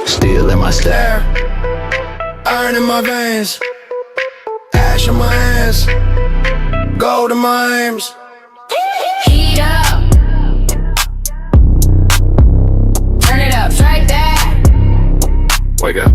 Steel in my stare. Iron in my veins, ash in my hands, gold in my aims. Heat up, turn it up, strike that. Wake up.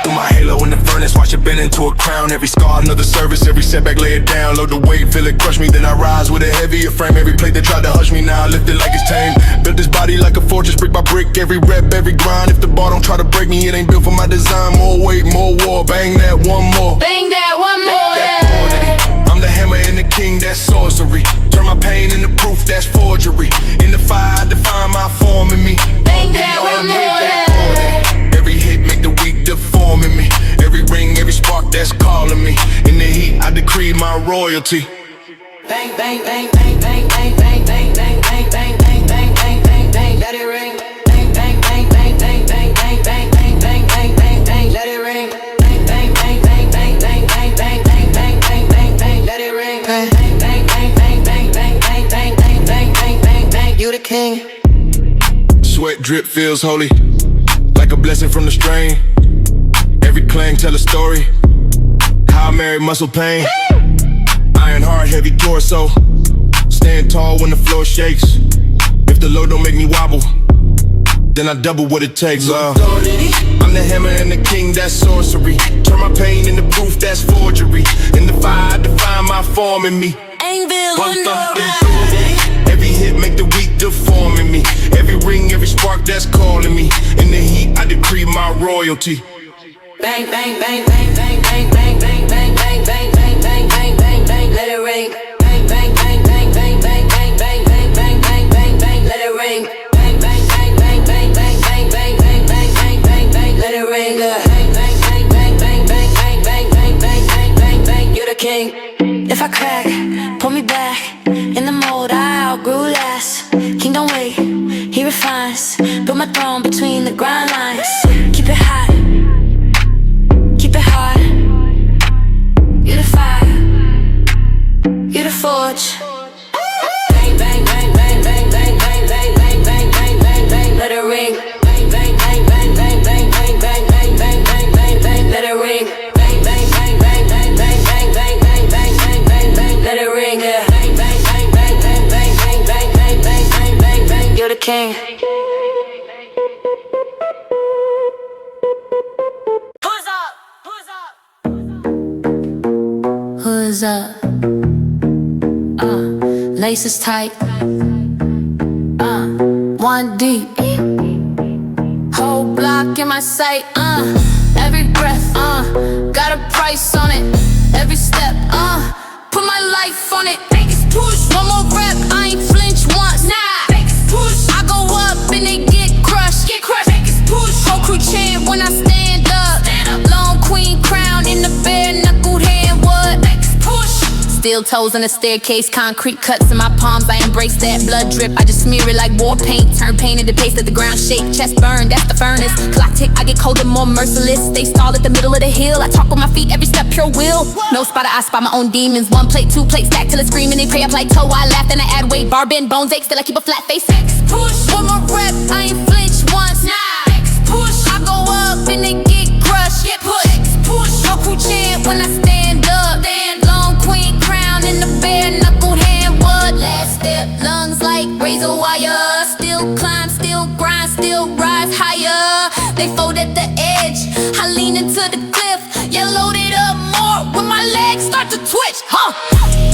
Through my halo in the furnace, watch it bend into a crown. Every scar, another service, every setback, lay it down. Load the weight, feel it crush me, then I rise with a heavier frame. Every plate that tried to hush me, now I lift it like it's tame. Built this body like a fortress, brick by brick. Every rep, every grind. If the bar don't try to break me, it ain't built for my design. More weight, more war, bang that one more. Bang that one more, yeah. I'm the hammer and the king, that's sorcery. Turn my pain into proof, that's forgery. In the fire, I define my form in me. Bang that one more, yeah. Every hit make the weak deforming me. Every ring, every spark that's calling me. In the heat, I decree my royalty. Bang, bang, bang, bang, bang, bang, bang, bang, bang, bang, bang, bang, bang, bang, bang, bang, let it ring. Bang, bang, bang, bang, bang, bang, bang, bang, bang, bang, bang, bang, bang, let it ring. Bang, bang, bang, bang, bang, bang, bang, bang, bang, bang, bang, bang, bang, let it ring. Bang, bang, bang, bang, bang, bang, bang, bang, bang, bang, bang, bang, bang, you the king. Sweat drip feels holy, like a blessing from the strain. Every clang tell a story. How I married muscle pain. Iron heart, heavy torso. Stand tall when the floor shakes. If the load don't make me wobble, then I double what it takes. I'm the hammer and the king, that's sorcery. Turn my pain into proof, that's forgery. In the fire, I define my form in me. Anvil on every hit make the weak deforming me. Every ring, every spark that's calling me. In the heat, I decree my royalty. Bang, bang, bang, bang, bang, bang, bang, bang, bang, bang, bang, bang, bang, bang, bang, bang, let it ring. Bang, bang, bang, bang, bang, bang, bang, bang, bang, bang, bang, bang, bang, let it ring. Bang, bang, bang, bang, bang, bang, bang, bang, bang, bang, bang, bang, bang, let it ring. Bang, bang, bang, bang, bang, bang, bang, bang, bang, bang, bang, bang, bang, you the king. If I crack, pull me back. In the mold, I outgrew last. King don't wait, he refines. Built my throne between the grind lines. Keep it hot, keep it hard. You the fire, you the forge. Bang, bang, bang, bang, bang, bang, bang, bang, bang, bang, bang, bang, bang, let it ring. Bang, bang, bang, bang, bang, bang, bang, bang, bang, bang, bang, bang, bang, let it ring. Bang, bang, bang, bang, bang, bang, bang, bang, bang, bang, bang, bang, bang, let it ring. Bang, bang, bang, bang, bang, bang, bang, bang, bang, bang, bang, bang, bang, you're the king. Who's up? Laces tight. One deep. Whole block in my sight. Every breath. Got a price on it. Every step. Put my life on it. Push. One more rep. I ain't flinch once. Nah. Push. I go up and they get crushed. Get crushed. Push. Whole crew chant when I stand up. Long queen crown in the bare knuckled hand. What? Steel toes on the staircase, concrete cuts in my palms. I embrace that blood drip. I just smear it like war paint. Turn pain into paste at the ground shake. Chest burn, that's the furnace. Clock tick, I get colder, more merciless. They stall at the middle of the hill. I talk with my feet, every step pure will. No spotter, I spot my own demons. One plate, two plates, stack till it's screaming. They pray up like toe. I laugh and I add weight. Bar bend, bones ache, still I keep a flat face. Push. One more rep, I ain't flinch once. Nah. Push. I go up and they get crushed. Get pushed. Push. No crew chant when I stand up. Long queen crown in the bare knuckled hand. What? Last step, lungs like razor wire. Still climb, still grind, still rise higher. They fold at the edge, I lean into the cliff. Yeah, load it up more when my legs start to twitch.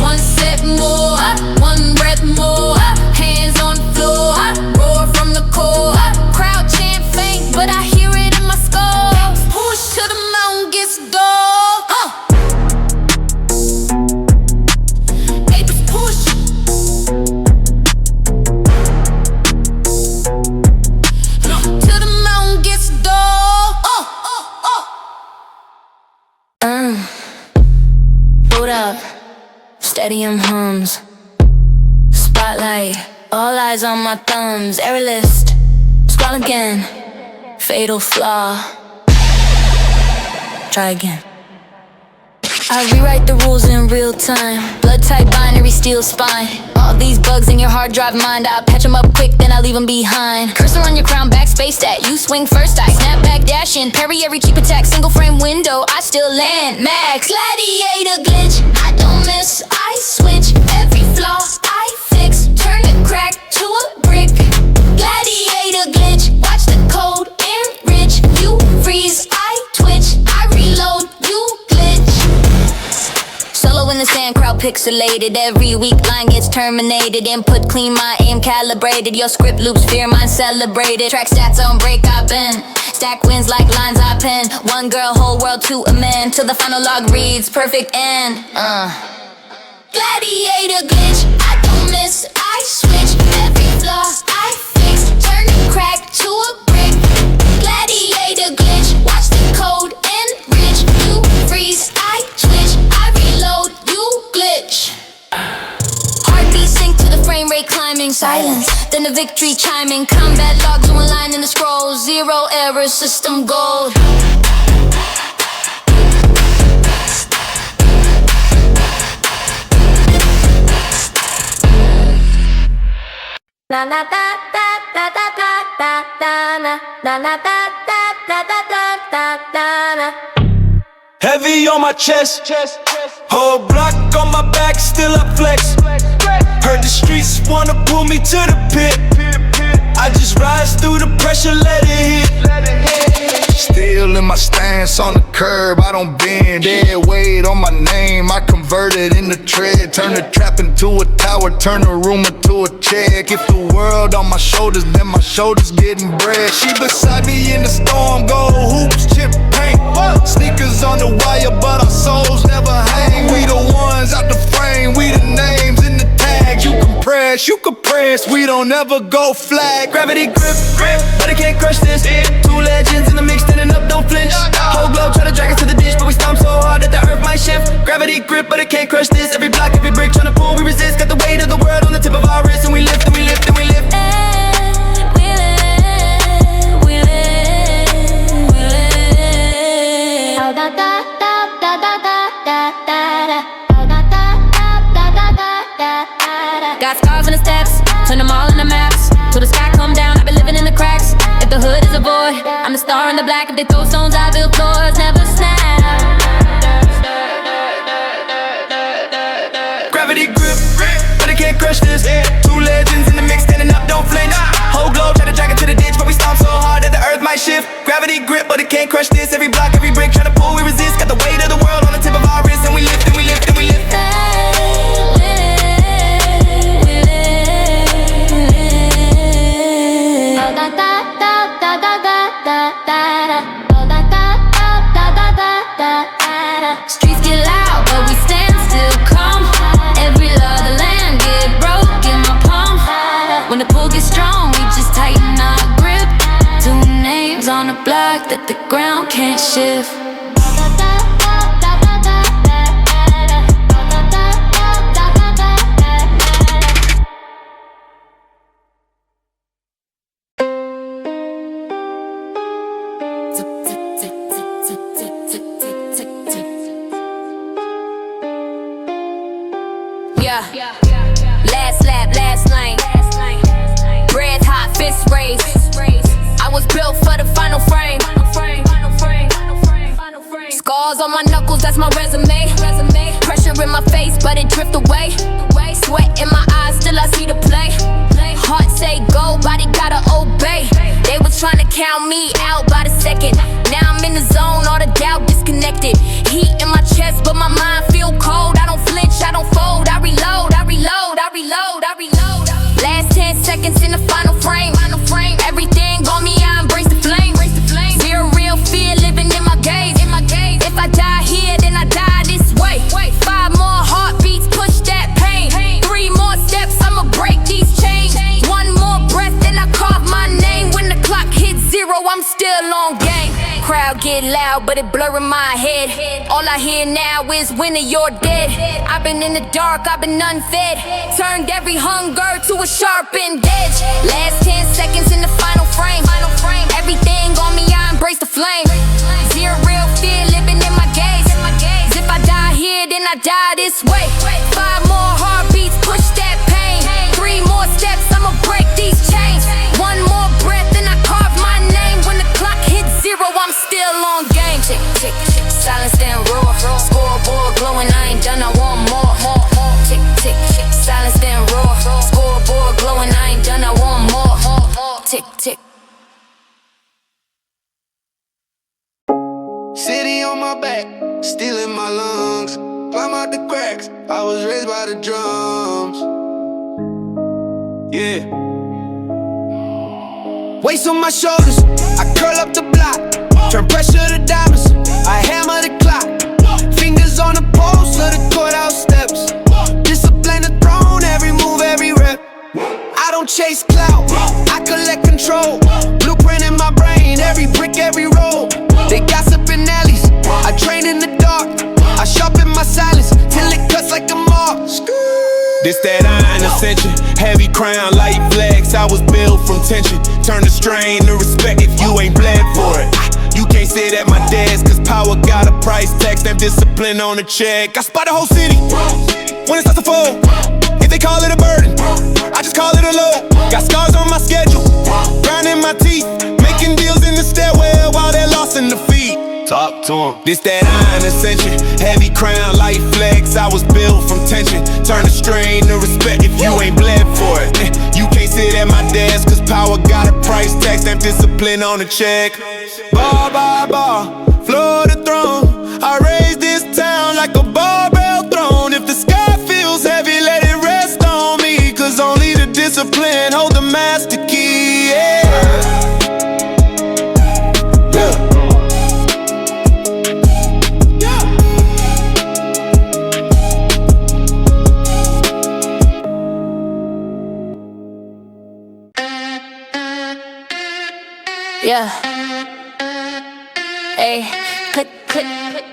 One set more, one breath more. Hands on the floor, roar from the core. Crowd chant faint, but I hear it in my skull. Push till the mountain gets dull. Up, stadium hums. Spotlight, all eyes on my thumbs. Error list, scroll again. Fatal flaw. Try again. I rewrite the rules in real time. Blood type binary, steel spine. All these bugs in your hard drive mind, I patch them up quick, then I leave them behind. Cursor on your crown, backspace that. You swing first, I snap back, dash in. Parry every cheap attack, single frame window, I still land. Max, gladiator glitch, I don't miss, I switch. Every flaw I fix, turn a crack to a brick. Gladiator glitch, watch the code enrich. You freeze, I twitch, I reload, you glitch. Solo in the sand, crowd pixelated. Every weak line gets terminated. Input clean, my aim calibrated. Your script loops, fear mine celebrated. Track stats on break, I bend. Stack wins like lines I pen. One girl, whole world to a man. Till the final log reads, perfect end. Gladiator glitch, I don't miss, I switch. Every flaw I fix, turn a crack to a brick. Gladiator glitch, watch the code enrich. You freeze, I twitch, I reload, you glitch. Heartbeat sync to the frame rate climbing. Silence, then the victory chiming. Combat logs one line in the scroll. Zero error, system gold. Na na da da da da da da na na na da da da da da da na. Heavy on my chest, whole block on my back, still I flex. Heard the streets wanna pull me to the pit. I just rise through the pressure, let it hit. Still in my stance on the curb, I don't bend. Dead weight on my name, I converted into tread. Turn the trap into a tower, turn a room into a check. If the world on my shoulders, then my shoulders getting bread. She beside me in the storm, gold hoops, chip paint. Sneakers on the wire, but our souls never hang. We the ones out the frame, we the names in the tags. You can press, we don't ever go flag. Gravity grip, but it can't crush this. Two legends in the mix, standing up, don't flinch. Whole globe try to drag us to the ditch, but we stomp so hard that the earth might shift. Gravity grip, but it can't crush this. Every block, every brick, trying to pull, we resist. Got the weight of the world on the tip of our wrist, and we lift, and we lift, and we lift. Got scars on the steps, turn them all into maps. Till the sky come down, I've been living in the cracks. If the hood is a void, I'm the star in the black. If they throw stones, I build floors, never snap. Gravity grip, but it can't crush this. Two legends in the mix, standing up, don't flinch. Whole globe try to drag it to the ditch, but we stomp so hard that the earth might shift. Gravity grip, but it can't crush this. Every block, every brick, try to pull, we resist. Got the weight of the world on the tip of our wrist, and we lift, and we lift, and we lift. Streets get loud, but we stand still calm. Every law of the land get broke in my palm. When the pull gets strong, we just tighten our grip. Two names on the block that the ground can't shift. Last lap, last lane. Breath hot, fist raised. I was built for the final frame. Scars on my knuckles, that's my resume. Pressure in my face, but it drift away. Sweat in my eyes, still I see the play. Heart say go, body gotta obey. They was trying to count me out by the second. Now I'm in the zone, all the doubt disconnected. Heat in my chest, but my mind feel cold. I don't flinch, I don't fold. I reload, I reload, I reload, I reload. Last 10 seconds in the final frame. Everything on me, I embrace the flame. Zero real fear living in my gaze. If I die here, then I die this way. 5 more heartbeats, push that pain. 3 more steps, I'ma break these chains. 1 more breath, then I carve my name. When the clock hits 0, I'm still on game. Crowd get loud, but it blur in my head. All I hear now is winner, you're dead. I've been in the dark, I've been unfed. Turned every hunger to a sharpened edge. Last 10 seconds in the final frame. Everything on me, I embrace the flame. Zero real fear living in my gaze. If I die here, I die this way. 5 more heartbeats, push that pain. 3 more steps, I'ma break these chains. 1 more breath, and I carve my name. When the clock hits 0, I'm still on game. Tick, tick, tick, silence and roar. Scoreboard glowing, I ain't done, I want more. Tick, tick, tick, silence and roar. Scoreboard glowing, I ain't done, I want more. Tick, tick. City on my back, steel in my lungs. Climb out the cracks, I was raised by the drums. Yeah. Weights on my shoulders, I curl up the block. Turn pressure to diamonds, I hammer the clock. Fingers on the post of the courthouse steps. Discipline the throne, every move, every rep. I don't chase clout, I collect control. Blueprint in my brain, every brick, every roll. They gossip in alleys, I train in the dark. I sharpen my silence till it cuts like a mark. This that iron ascension, heavy crown, light flex. I was built from tension. Turn the strain to respect if you ain't bled for it. You can't sit at my desk, cause power got a price tag. Stamp discipline on the check. I spot the whole city when it starts to fold. If they call it a burden, I just call it a load. Got scars on my schedule, grinding my teeth, making deals in the stairwell while they're lost in the feet. Talk to him. This that iron ascension, heavy crown, light flex. I was built from tension. Turn the strain to respect if you ain't bled for it. You can't sit at my desk, cause power got a price tag. Stamp discipline on the check. Bar by bar, floor the throne. I raise this town like a barbell throne. If the sky feels heavy, let it rest on me, cause only the discipline hold the master key. Yeah. Yeah. Hey, click, click,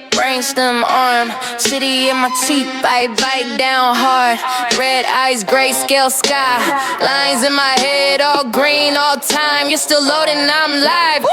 brainstem arm. City in my teeth, bite down hard. Red eyes, grayscale sky. Lines in my head, all green, all time. You're still loading, I'm live. Woo!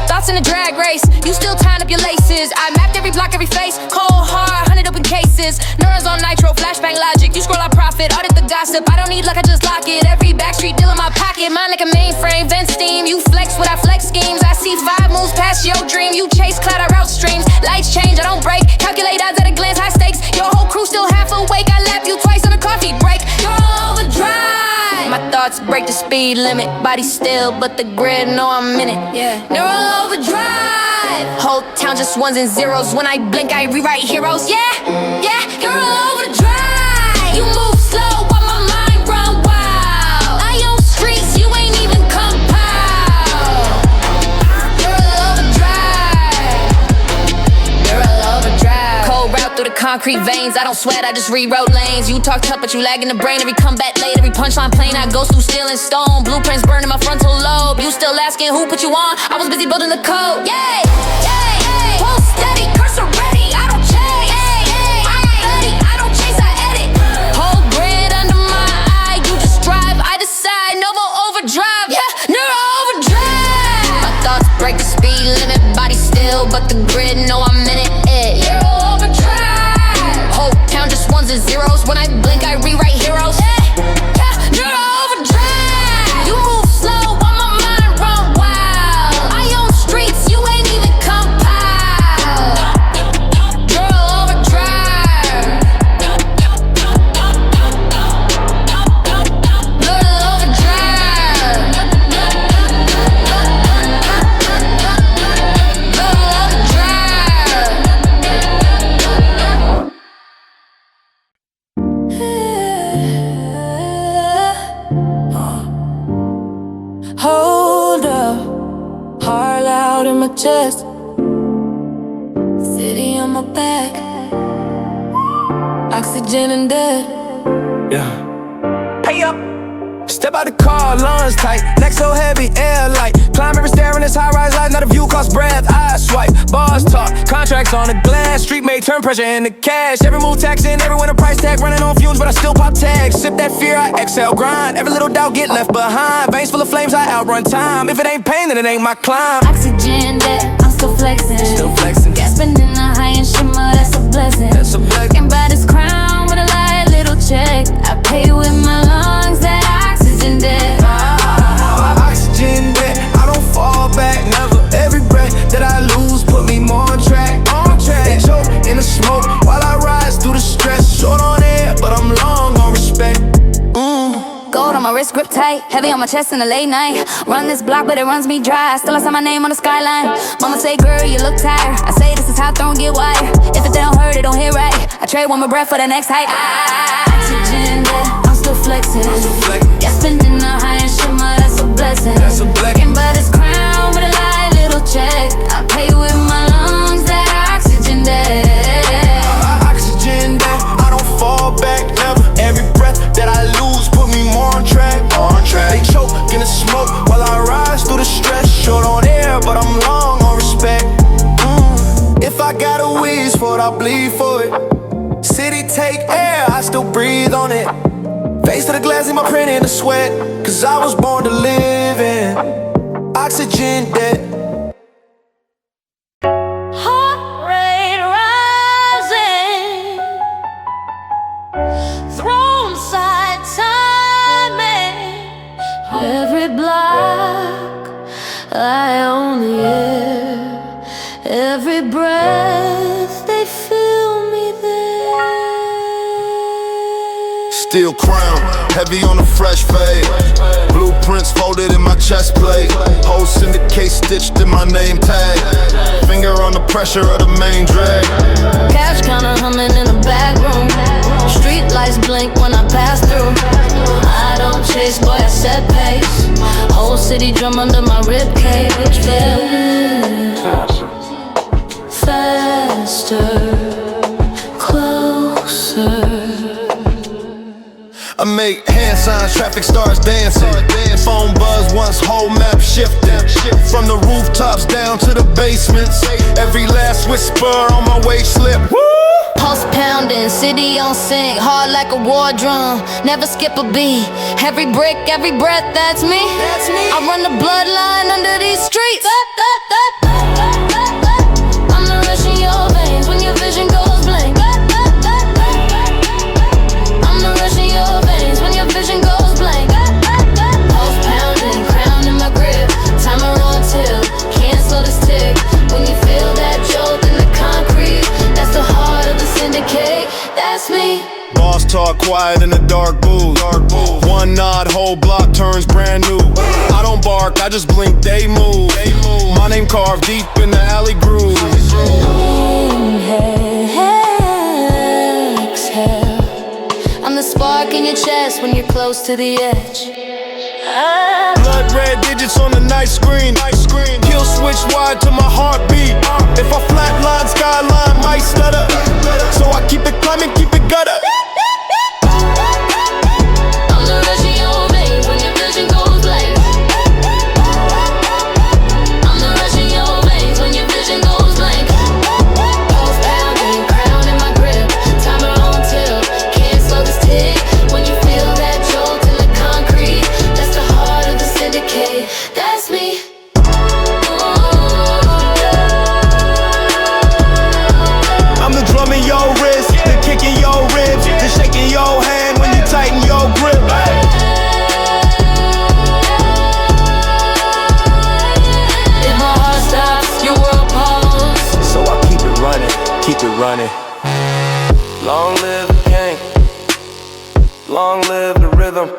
Thoughts in a drag race, you still tying up your laces. I mapped every block, every face, cold hard, 100 open cases. Neurons on nitro, flashbang logic. You scroll, I profit, audit the gossip. I don't need luck, I just lock it. Every backstreet deal in my pocket, mine like a mainframe, vent steam. You flex what I flex schemes. I see 5 moves past your dream. You chase cloud, I route streams. Lights change, I don't break. Calculate odds at a glance, high stakes. Your whole crew still half awake. I lap you twice on a coffee break. You're overdrive. My thoughts break the speed limit. Body still, but the grid know I'm in it. Yeah. Neural overdrive. Whole town just ones and zeros. When I blink, I rewrite heroes. Yeah, yeah. Neural overdrive. You move slow while my mind run wild. I own streets, you ain't even compiled. Neural overdrive. Neural overdrive. Cold route through the concrete veins. I don't sweat, I just rewrote lanes. You talk tough, but you lag in the brain. Every comeback late, every punchline plain. I go through steel and stone. Blueprints burning my frontal lobe. You still asking who put you on? I was busy building the code. Yay, yay, yay. Pull steady, cursor ready. I don't chase. Yay, yay. I'm ready. I don't chase, I edit. Whole grid under my eye. You just drive, I decide. Novo overdrive. Yeah, neuro overdrive. My thoughts break the speed limit. Body still, but the grid know I'm in it. Neuro overdrive. Whole town just ones and zeros. When I blink, I rewrite heroes. Yeah, neuro overdrive. You move slow while my mind run wild. I own streets, you ain't even compiled. Neuro overdrive. Neuro overdrive. Neuro overdrive. Hold up, heart loud in my chest. City on my back, oxygen and dead. Yeah. Hey up. Step out the car, lungs tight, neck so heavy, air light. Climb every stair in this high-rise life, not a view cost breath. I swipe, bars talk, contracts on the glass. Street made turn pressure into cash. Every move taxing, every winter price tag. Running on fumes, but I still pop tags. Sip that fear, I exhale, grind. Every little doubt get left behind. Veins full of flames, I outrun time. If it ain't pain, then it ain't my climb. Oxygen dead, I'm still flexing. Still flexing. Gasping in the high and shimmer, that's a blessing. That's a blessing. Can't buy wrist grip tight, heavy on my chest in the late night. Run this block, but it runs me dry. Still I saw my name on the skyline. Mama say, girl, you look tired. I say, this is how throne get wired. If it don't hurt, it don't hit right. I trade one more breath for the next height. Oxygen, yeah, I'm still flexing. Yeah, spinning the high and shimmer, that's a blessing. Can't buy this crown with a light little check. I pay with my lungs, that oxygen debt. Oxygen that I don't fall back never. Every breath that I lose put me more on track. They choke in the smoke while I rise through the stress. Short on air, but I'm long on respect. If I gotta wheeze for it, I'll bleed for it. City take air, I still breathe on it. Face to the glass in my print in the sweat. Cause I was born to live in oxygen debt. Heart rate rising, throne side timing. Every block I only air, every breath they feel me there. Steel crown, heavy on the fresh fade. Blueprints folded in my chest plate. Whole Syndicate stitched in my name tag. Finger on the pressure of the main drag. Cash counter humming in the back room. Street lights blink when I pass through. I don't chase, boy, I set pace. Whole city drum under my ribcage. Faster, closer. I make hand signs, traffic starts dancing. Phone buzz once, whole map shifting. From the rooftops down to the basements. Every last whisper on my way slip. Pulse pounding, city on sync, hard like a war drum. Never skip a beat. Every brick, every breath, that's me. I run the bloodline under these streets. I'm the rush in your veins when your vision goes blank. I'm the rush in your veins when your vision goes blank. Pulse pounding, crown in my grip. Timer on tilt, can't slow this tick. When you feel that jolt in the concrete, that's the heart of the Syndicate, that's me. Boss talk quiet in the dark booth. One nod, whole block turns brand new. I don't bark, I just blink, they move. My name carved deep in the alley groove. Exhale. I'm the spark in your chest when you're close to the edge. Blood red digits on the night screen. Kill switch wide to my heartbeat. If I flatline, skyline might stutter. So I keep it climbing, keep it gutter. I'm the rush in your veins when your vision goes blank. I'm the rush in your veins when your vision goes blank. Pulse pounding, crown in my grip. Timer on tilt, can't slow this tick. When you feel that jolt in the concrete, that's the heart of the Syndicate, that's me. I'm the drum in your wrist, the kick in your ribs, the shake in your hand when you tighten your grip. If my heart stops, your world pause. So I keep it running. Long live the king, long live the rhythm.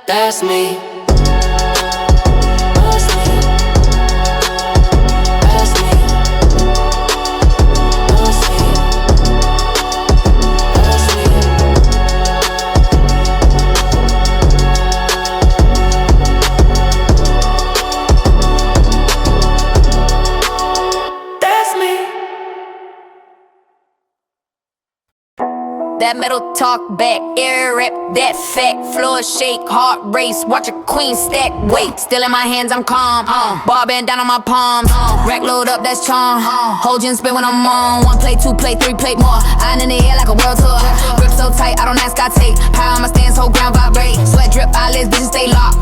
That's me. That metal talk back, air rap, that fact. Floor shake, heart race, watch a queen stack weight. Still in my hands, I'm calm. Bar band down on my palms. Rack load up, that's charm. Hold you and spin when I'm on. 1 plate, 2 plate, 3 plate more. Iron in the air like a world tour. Grip so tight, I don't ask, I take. Power on my stance, whole ground vibrate. Sweat drip, eyelids, vision stay locked.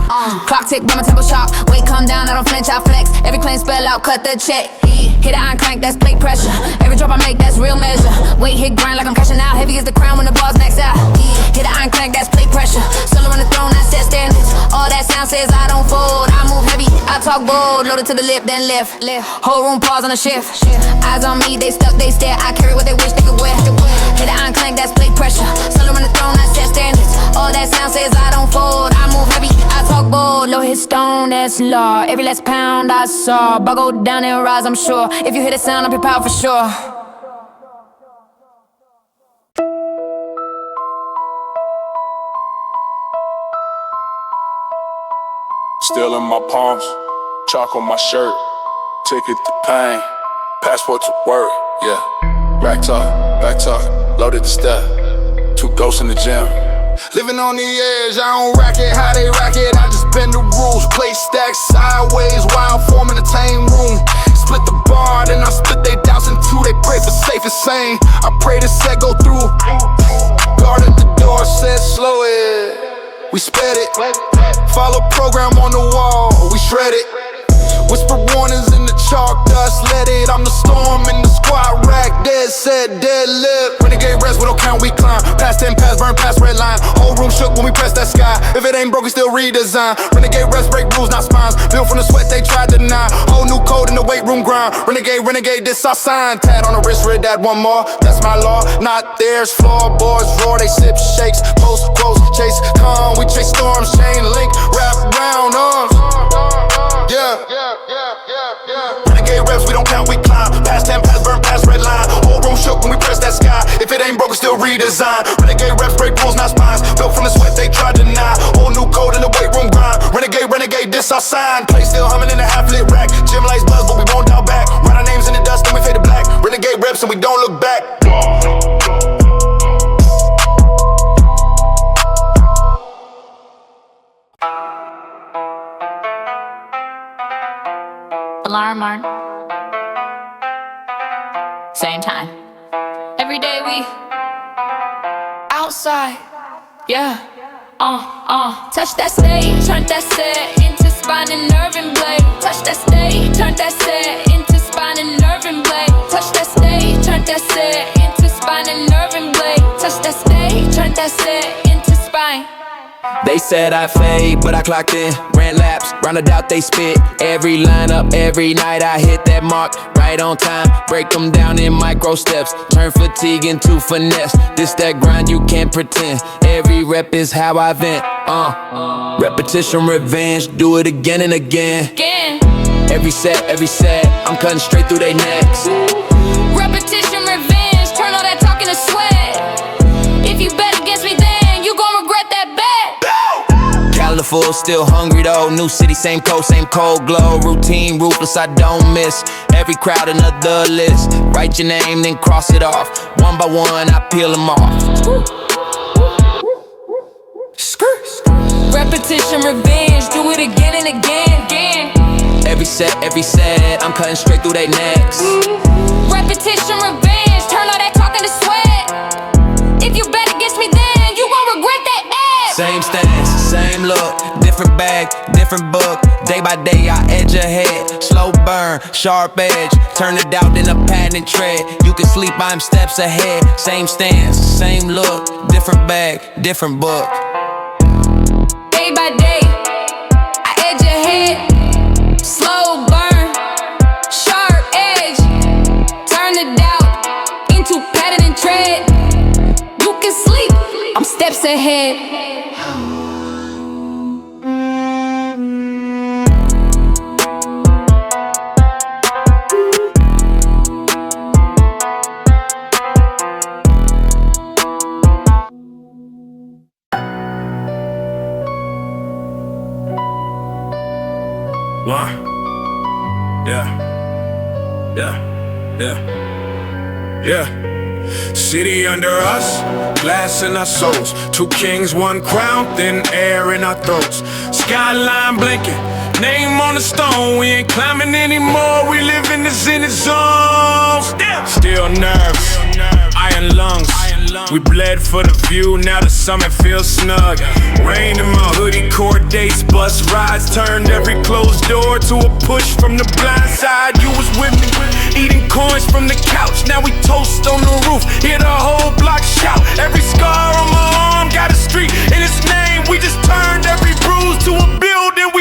Clock tick, but my tempo sharp. Weight come down, I don't flinch, I flex. Every claim spell out, cut the check. Hit an iron crank, that's plate pressure. Every drop I make, that's real measure. Weight hit grind like I'm cashing out. Heavy as the crown when the bars max out. Hit an iron crank, that's plate pressure. Solo on the throne, I set there. says I don't fold. I move heavy, I talk bold. Loaded to the lip, then lift. Whole room pause on a shift. Eyes on me, they stuck, they stare. I carry what they wish they could wear. Hit it on Clank, that's plate pressure. Solo on the throne, I set standards. All that sound says I don't fold. I move heavy, I talk bold. Low hit stone, that's law. Every last pound I saw. Bar go down and rise, I'm sure. If you hear the sound, I'll be proud for sure. Still in my palms, chalk on my shirt. Ticket to pain, passport to work, yeah. Back talk, loaded the step. 2 ghosts in the gym. Living on the edge, I don't rack it, how they rack it. I just bend the rules, play stacks sideways while forming the tame room. Split the bar, then I split they doubts in 2. They pray for safe and sane. I pray the set go through. Guard at the door, said slow it. We sped it. Follow program on the wall, we shred it. Whisper warnings in the chalk dust, let it. I'm the storm in the squad rack, dead set, dead lip. Renegade rest, we don't count, we climb. Past 10 pass, burn past red line. Whole room shook when we press that sky. If it ain't broke, we still redesign. Renegade rest, break rules, not spines. Built from the sweat, they tried to deny. Whole new code in the weight room grind. Renegade, this our sign. Tat on the wrist, read that one more. That's my law, not theirs. Floorboards roar, they sip shakes. Post quotes, chase calm. We chase storms, chain link, wrap round arms. Yeah. Renegade reps, we don't count, we climb. Past 10 pass, burn past red line. Whole room shook when we press that sky. If it ain't broke, it's still redesign. Renegade reps, break rules, not spines. Built from the sweat, they tried to deny. Whole new code in the weight room grind. Renegade, this our sign. Play still humming in the half-lit rack. Gym lights buzz, but we won't doubt back. Write our names in the dust, then we fade to black. Renegade reps, and we don't look back. Alarm. Same time. Every day we outside. Yeah. Touch that stage, turn that set into spine and nerve and blade. Touch that stage, turn that set into spine and nerve and blade. Touch that stage, turn that set into spine and nerve and blade. Touch that stage, turn that set into spine. They said I fade, but I clocked in. Ran laps, rounded out they spit. Every lineup, every night I hit that mark. Right on time, break them down in micro steps. Turn fatigue into finesse. This that grind you can't pretend. Every rep is how I vent. Repetition, revenge, do it again and again. Every set, I'm cutting straight through they necks. Repetition, revenge, turn all that talk into sweat. If you bet against me, then you gon' regret that bet. Full, still hungry though. New city, same cold glow. Routine, ruthless, I don't miss. Every crowd another list. Write your name, then cross it off. One by one, I peel them off. Repetition, revenge, do it again and again. Every set, I'm cutting straight through they necks. Repetition, revenge, turn all that talk into sweat. If you bet against me, then you gon' regret that ad. Same stance, same look, different bag, different book. Day by day I edge ahead, slow burn, sharp edge. Turn it out in a patent tread. You can sleep, I'm steps ahead. Same stance, same look, different bag, different book. Day by day, I edge ahead, slow burn, sharp edge. Turn the doubt into pattern and tread. You can sleep, I'm steps ahead. Yeah. City under us, glass in our souls. 2 kings, 1 crown, thin air in our throats. Skyline blinking, name on the stone. We ain't climbing anymore, we live in the Zenith zone. Still nerves, iron lungs. We bled for the view, now the summit feels snug. Rain in my hoodie, court dates, bus rides. Turned every closed door to a push from the blind side. You was with me, eating coins from the couch. Now we toast on the roof, hear the whole block shout. Every scar on my arm got a street in its name. We just turned every bruise to a building.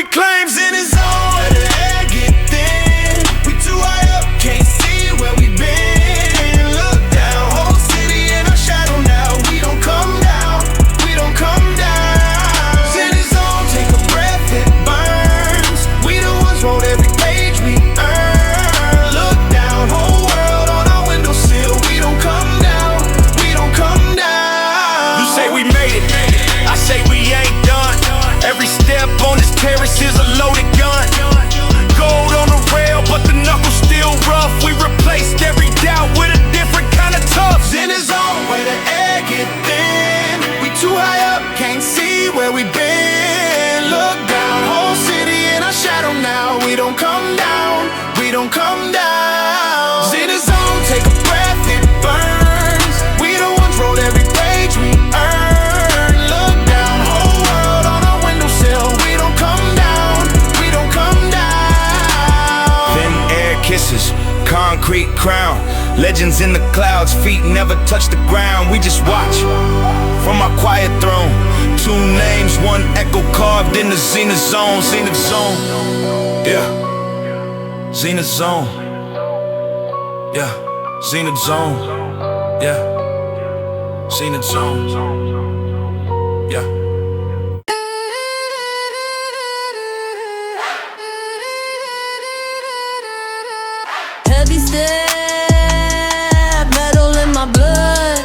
Legends in the clouds, feet never touch the ground. We just watch from our quiet throne. Two names, one echo carved in the Zenith zone. Zenith zone, yeah. Zenith zone, yeah. Zenith zone, yeah. Zenith zone, yeah. Heavy step, metal in my blood.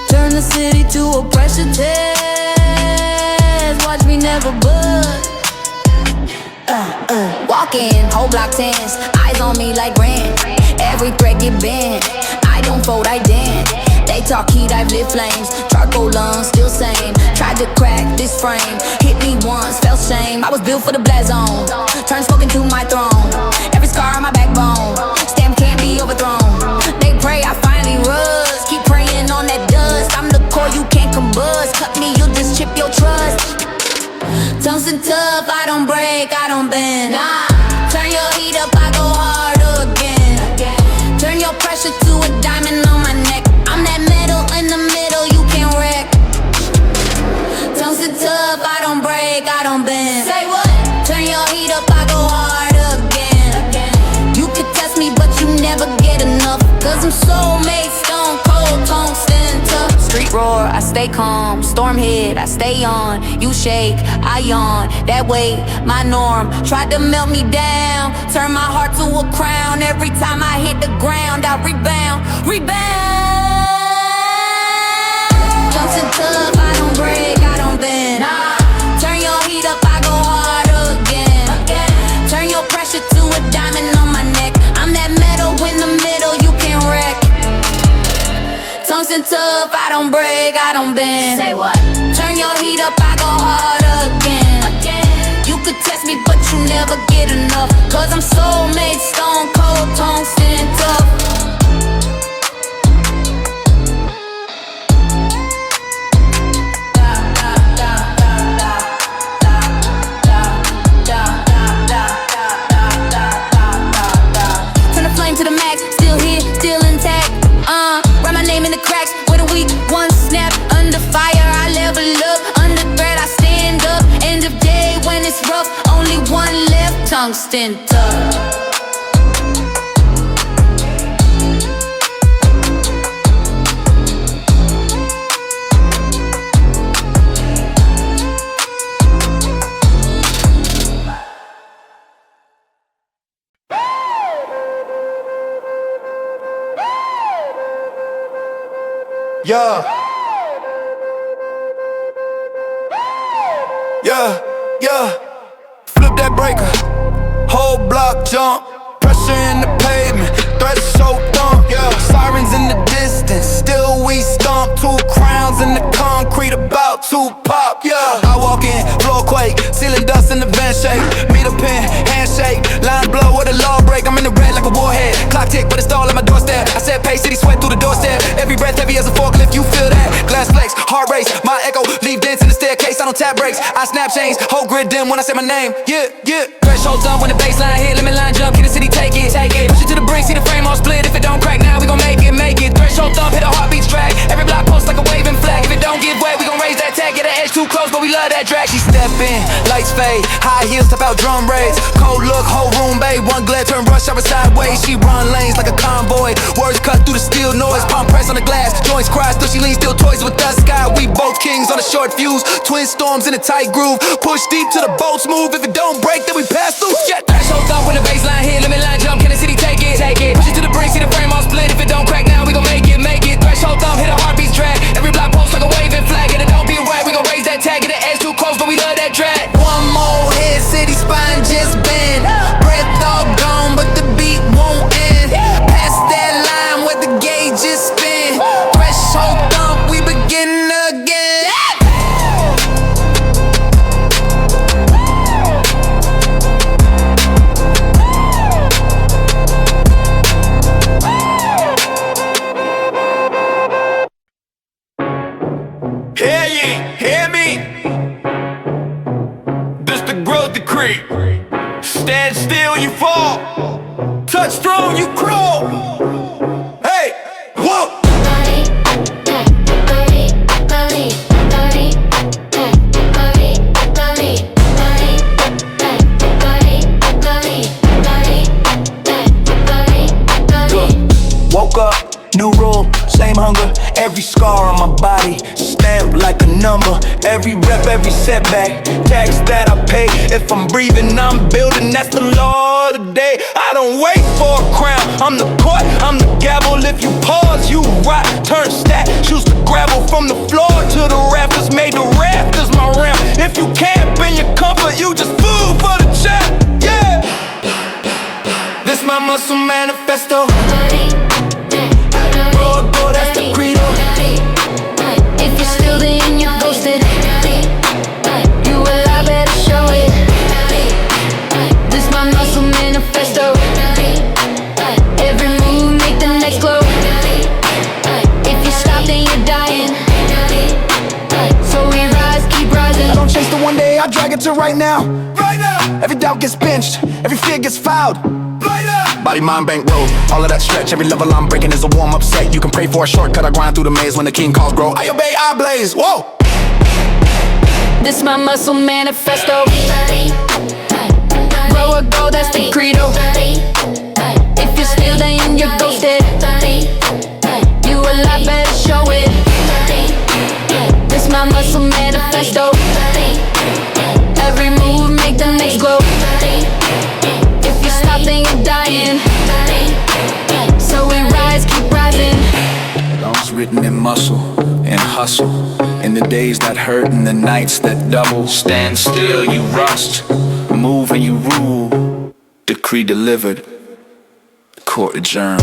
Turn the city to a pressure test. Watch me never budge. Walking, whole block tense. Eyes on me like rain. Every thread get bent. I don't fold, I dance. They talk heat, I lit flames. Charcoal lungs, still same. Tried to crack this frame. Hit me once, felt shame. I was built for the blast zone. Turn smoke into my throne. Every scar on my backbone. Stamp can't be overthrown. They pray I finally rust. Keep praying on that dust. I'm the core, you can't combust. Cut me, you'll just chip your trust. Tungsten tough, I don't break, I don't bend. Nah. Turn your heat up, I go harder again. Turn your pressure to a diamond on my neck. I'm that metal in the middle, you can't wreck. Tungsten tough, I don't break, I don't bend. Say what? Turn your heat up, I go harder again. You could test me, but you never get enough. Cause I'm soulmate, stone cold, tungsten tough. Street roar, I stay calm. Storm hit, I stay on. You shake, I yawn. That weight, my norm. Tried to melt me down. Turn my heart to a crown. Every time I hit the ground, I rebound. Tungsten tough, I don't break, I don't bend. Nah. Turn your heat up, I go harder again. Turn your pressure to a diamond on my neck. I'm that metal in the middle, you can't wreck. Tungsten tough, I don't break, I don't bend. Say what? Turn your heat up, I go harder again. You could test me, but you never get enough. Cause I'm soulmate, stone cold, tungsten tough. Turn the flame to the max, still here, still intact. Write my name in the cracks with a weak one snap. Under fire, I level up. Under threat, I stand up. End of day when it's rough, only one left. Tungsten tough. Yeah. Yeah, yeah. Flip that breaker. Whole block jump. Pressure in the pavement. Threats so thump. Yeah. Sirens in the distance. Still we stomp. Two crowns in the concrete about to pop. Yeah. I walk in, floor quake. Ceiling dust in the van shake. Meet a pin, handshake. Line blow with a law break. I'm in the red like a warhead. Clock tick, but it's all at my doorstep. I said pay city sweat through the doorstep. Every breath heavy as a forklift, you feel that. Glass flex, heart race. My echo, leave dents in the staircase. I don't tap brakes. I snap chains, whole grid dim when I say my name. Yeah, yeah. Threshold thump when the baseline hit. Limit line jump, Kinetic city, take it. Push it to the brink, see the frame all split. If it don't crack now, we gon' make it. Threshold thump, hit a heartbeat track. Every block post like a waving flag. If it don't give way, we gon' raise that tag. Get the edge too close, but we love that drag. She step in, lights fade, high heels, step out drum raids. Cold look, whole room babe. One glare, turn rush hour sideways. She run lanes like a convoy. Words cut through the steel noise. Palm press on the glass, joints cry, still she leans, still toys with us. Sky, we both kings on a short fuse. Twin storms in a tight groove. Push deep till the boats move. If it don't break, then we pass through. Yeah. Threshold thump when the baseline hit. Limit line jump, Kinetic city, take it. Push it to the brink, see the frame all split. If it don't crack now, we gon' make it. Threshold thump, hit a heartbeat drag. Every block post like a waving flag. And it don't be right, we gon' raise that tag. Get the edge too close, but we love that drag. One more hit, city spine just bend. Breath all gone, but the beat won't end. Past that line where the gauges spin. Threshold thump, we begin again. Hear ye, hear me. This the growth decree. Stand still, you fall. Touch throne, you crawl. on my body, stamped like a number. Every rep, every setback, tax that I pay. If I'm breathing, I'm building, that's the law of the day. I don't wait for a crown, I'm the court, I'm the gavel. If you pause, you rot, turn stat, choose the gravel. From the floor to the rafters, made the rafters my realm. If you camp in your comfort, you just food for the champ, yeah. This my muscle manifesto. Road go, that's the credo. If you're still then you're ghosted. You will, I better show it. This my muscle manifesto. Every move make the next glow. If you stop then you're dying. So we rise, keep rising. I don't chase the one day, I drag it to right now. Right now. Every doubt gets benched, every fear gets fouled. Body, mind, bank, road, all of that stretch. Every level I'm breaking is a warm-up set. You can pray for a shortcut, I grind through the maze. When the king calls, bro, I obey, I blaze, whoa. This my muscle manifesto. Grow or go, that's the credo. If you're still then you're ghosted. You a lot better show it. This my muscle manifesto. Every move make the next glow. If you stop then you're dying. So we rise, keep rising. It's written in muscle and hustle. In the days that hurt and the nights that double. Stand still, you rust. Move and you rule. Decree delivered. Court adjourned.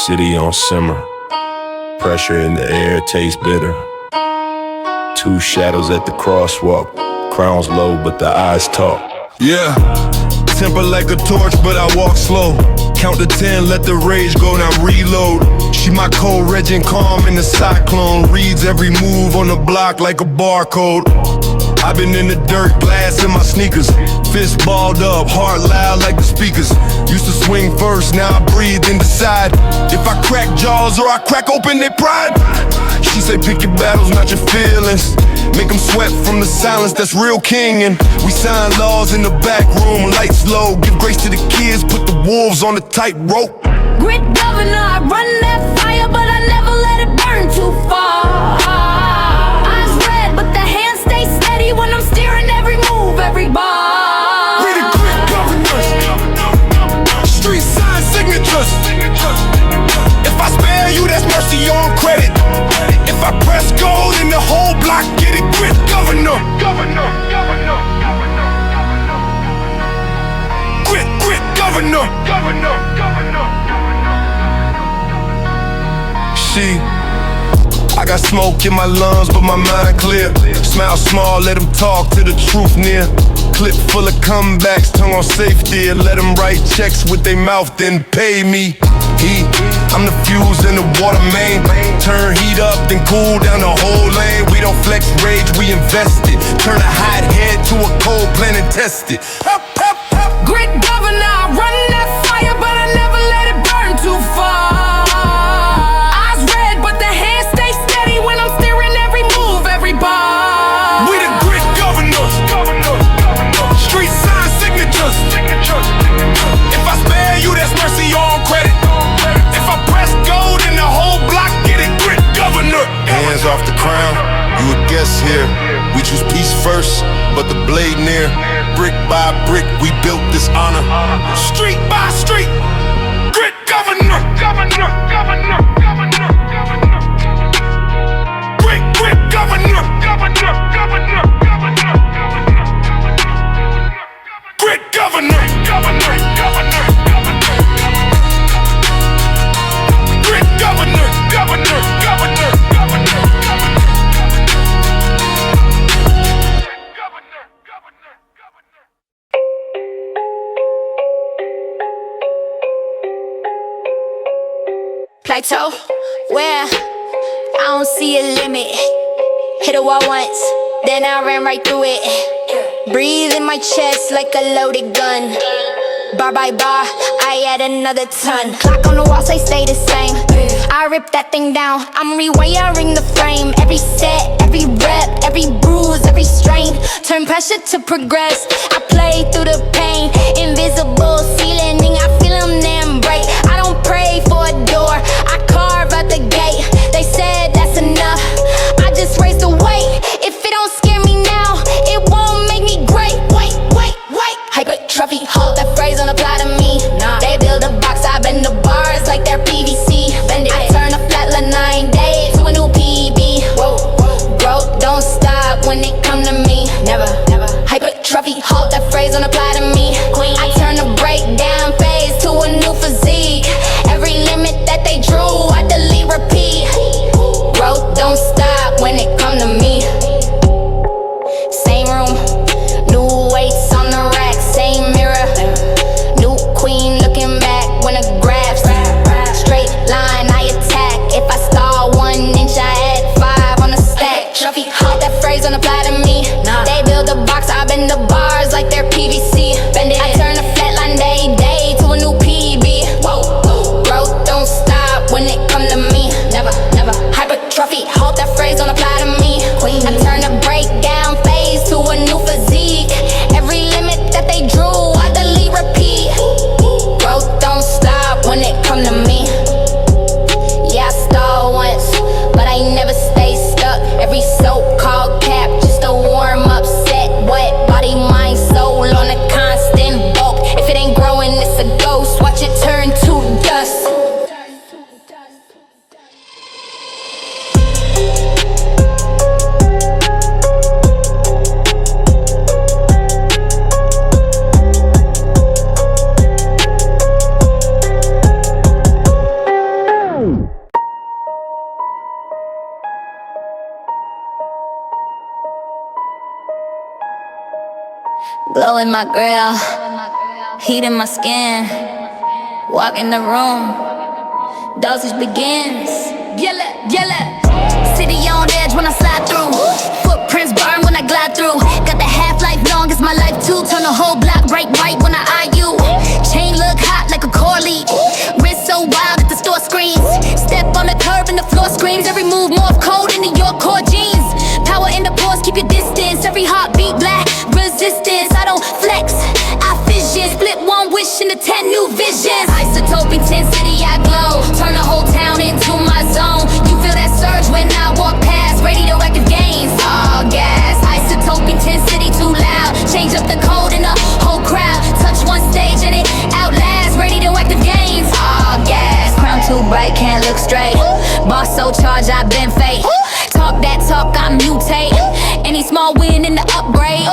City on simmer, pressure in the air tastes bitter. Two shadows at the crosswalk, crowns low but the eyes talk. Yeah, temper like a torch but I walk slow. Count to 10, let the rage go, now reload. She my co-reg and calm in the cyclone. Reads every move on the block like a barcode. I've been in the dirt, glass in my sneakers. Fist balled up, heart loud like the speakers. Used to swing first, now I breathe and decide if I crack jaws or I crack open their pride. She say pick your battles, not your feelings. Make them sweat from the silence, that's real king. And we sign laws in the back room, lights low. Give grace to the kids, put the wolves on the tightrope. Grit governor, I run that fire, but I never let it burn too far. Eyes red, but the hands stay steady when I'm steering every move, every bar. We the grit governors, street sign signatures. If I spare you, that's mercy on credit. If I press gold in the whole block, get it, grit governor. Grit governor. I got smoke in my lungs, but my mind clear. Smile small, let them talk to the truth near. Clip full of comebacks, tongue on safety. And let them write checks with their mouth, then pay me. I'm the fuse in the water main. Turn heat up, then cool down the whole lane. We don't flex rage, we invest it. Turn a hot head to a cold plan and test it. Grit governor, I run that fire, but I never let it burn too far. Eyes red, but the hands stay steady when I'm steering every move, every bar. We the grit governors, street sign signatures. If I spare you, that's mercy on credit. If I press gold in the whole block, get it, grit governor. Hands off the crown, you a guest here. We choose peace first, but the blade near. Brick by brick, we built this honor. Street by street, grit governor. Grit governor. Grit governor. Grit governor. Plateau, where I don't see a limit. Hit a wall once, then I ran right through it. Breathe in my chest like a loaded gun. Bar by bar, I add another ton. Clock on the wall say stay the same. I rip that thing down, I'm rewiring the frame. Every set, every rep, every bruise, every strain. Turn pressure to progress, I play through the pain. Invisible ceiling, I feel them damn break. I don't pray for a door, I carve out the gate. They said that's enough, I just raise the weight. If it don't scare me now, it won't make me great. Wait. Hypertrophy, hold that phrase don't apply to me. They build a box, I bend the bars like they're PVC. Bend it, I turn a flat line 9 days to a new PB. Growth don't stop when it come to me. Never. Hypertrophy, hold that phrase don't apply to me. I turn a breakdown phase to a new physique. Every limit that they drew, I delete, repeat. Growth don't stop when it come to me. Same room, new weights on the rack, same mirror. New queen looking back when a grabs. Straight line, I attack. If I stall 1 inch, I add 5 on the stack. Trophy, hold that phrase don't apply to me. They build a box, I bend the bars like they're PVC. Bend it, I turn a flat line day to a new PB. Growth don't stop when it come to me. Never. Hypertrophy, hold that phrase don't apply to me. I turn a breakdown phase to a new physique. Every limit that they drew, I delete, repeat. Growth don't stop when it come to me. Yeah, I stall once, but I never stay stuck. Every so-called cap, just a warm-up set. Wet body, mind, soul on a constant bulk. If it ain't growing, it's a ghost. Watch it turn to dust. Glow in my grill, heat in my skin. Walk in the room, dosage begins. Yella. City on edge when I slide through. Footprints burn when I glide through. turn the whole block bright white when I eye you. Chain look hot like a Corley. Wrist so wild that the store screams. Step on the curb and the floor screams. Every move more cold in the York core jeans. Power in the pores, keep your distance. Every heartbeat black resistance. I don't flex, I fission. Split one wish into 10 new visions. Isotope intensity, I glow. Turn the whole town into my zone. You feel that surge when I walk past. Radioactive gains, all gas. Isotope intensity too loud. Change up the code in the whole crowd. Touch one stage and it outlasts. Radioactive gains, all gas. Crown too bright, can't look straight. Boss so charged, I've been fake. Talk that talk, I mutate. Any small win in the upgrade.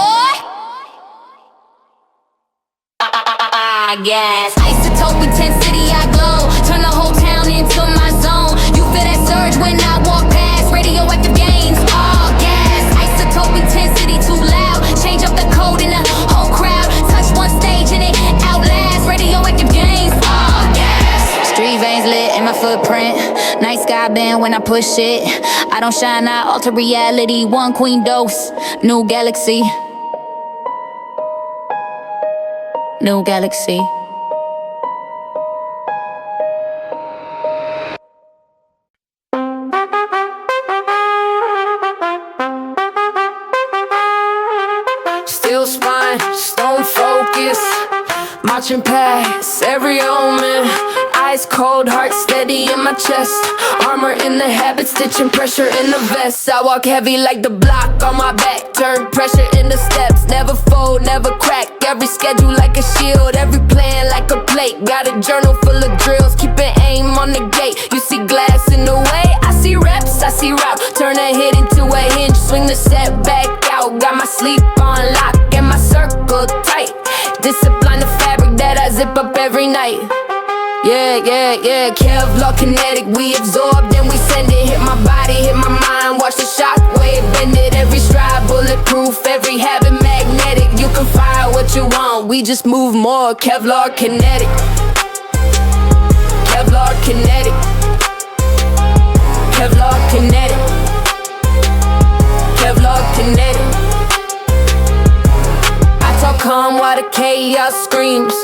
I guess. Isotope intensity, I glow. Turn the whole town into my zone. You feel that surge when I walk past. Radioactive gains, all gas. Isotope intensity too loud. Change up the code in the whole crowd. Touch one stage and it outlasts. Radioactive gains, all gas. Street veins lit in my footprint. Night sky bend when I push it. I don't shine, I alter reality. One queen dose, new galaxy. New galaxy. Still spine, stone focus. Marching past every omen. Ice cold, heart steady in my chest. Armor in the habit, stitching pressure in the vest. I walk heavy like the block on my back. Turn pressure into steps, never fold, never crack. Every schedule like a shield, every plan like a plate. Got a journal full of drills, keeping aim on the gate. You see glass in the way, I see reps, I see route. Turn a hit into a hinge, swing the set back out. Got my sleep on lock and my circle tight. Discipline the fabric that I zip up every night. Yeah, Kevlar, Kinetic, we absorb, then we send it. Hit my body, hit my mind, watch the shockwave bend it. Every stride bulletproof, every habit magnetic. You can fire what you want, we just move more. Kevlar, Kinetic. Kevlar, Kinetic. Kevlar, Kinetic. Kevlar, Kinetic. I talk calm while the chaos screams.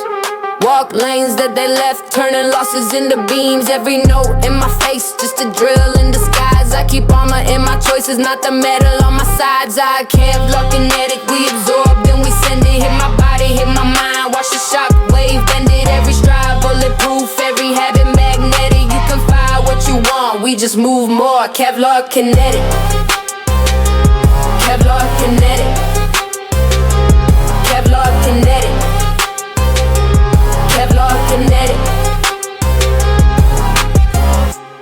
Walk lanes that they left, turning losses into beams. Every note in my face, just a drill in disguise. I keep armor in my choices, not the metal on my sides. I Kevlar, Kinetic, we absorb, then we send it. Hit my body, hit my mind, watch the shock wave bend it. Every stride bulletproof, every habit magnetic. You can fire what you want, we just move more. Kevlar, Kinetic. Kevlar, Kinetic. Kevlar, Kinetic. Kevlar, Kinetic.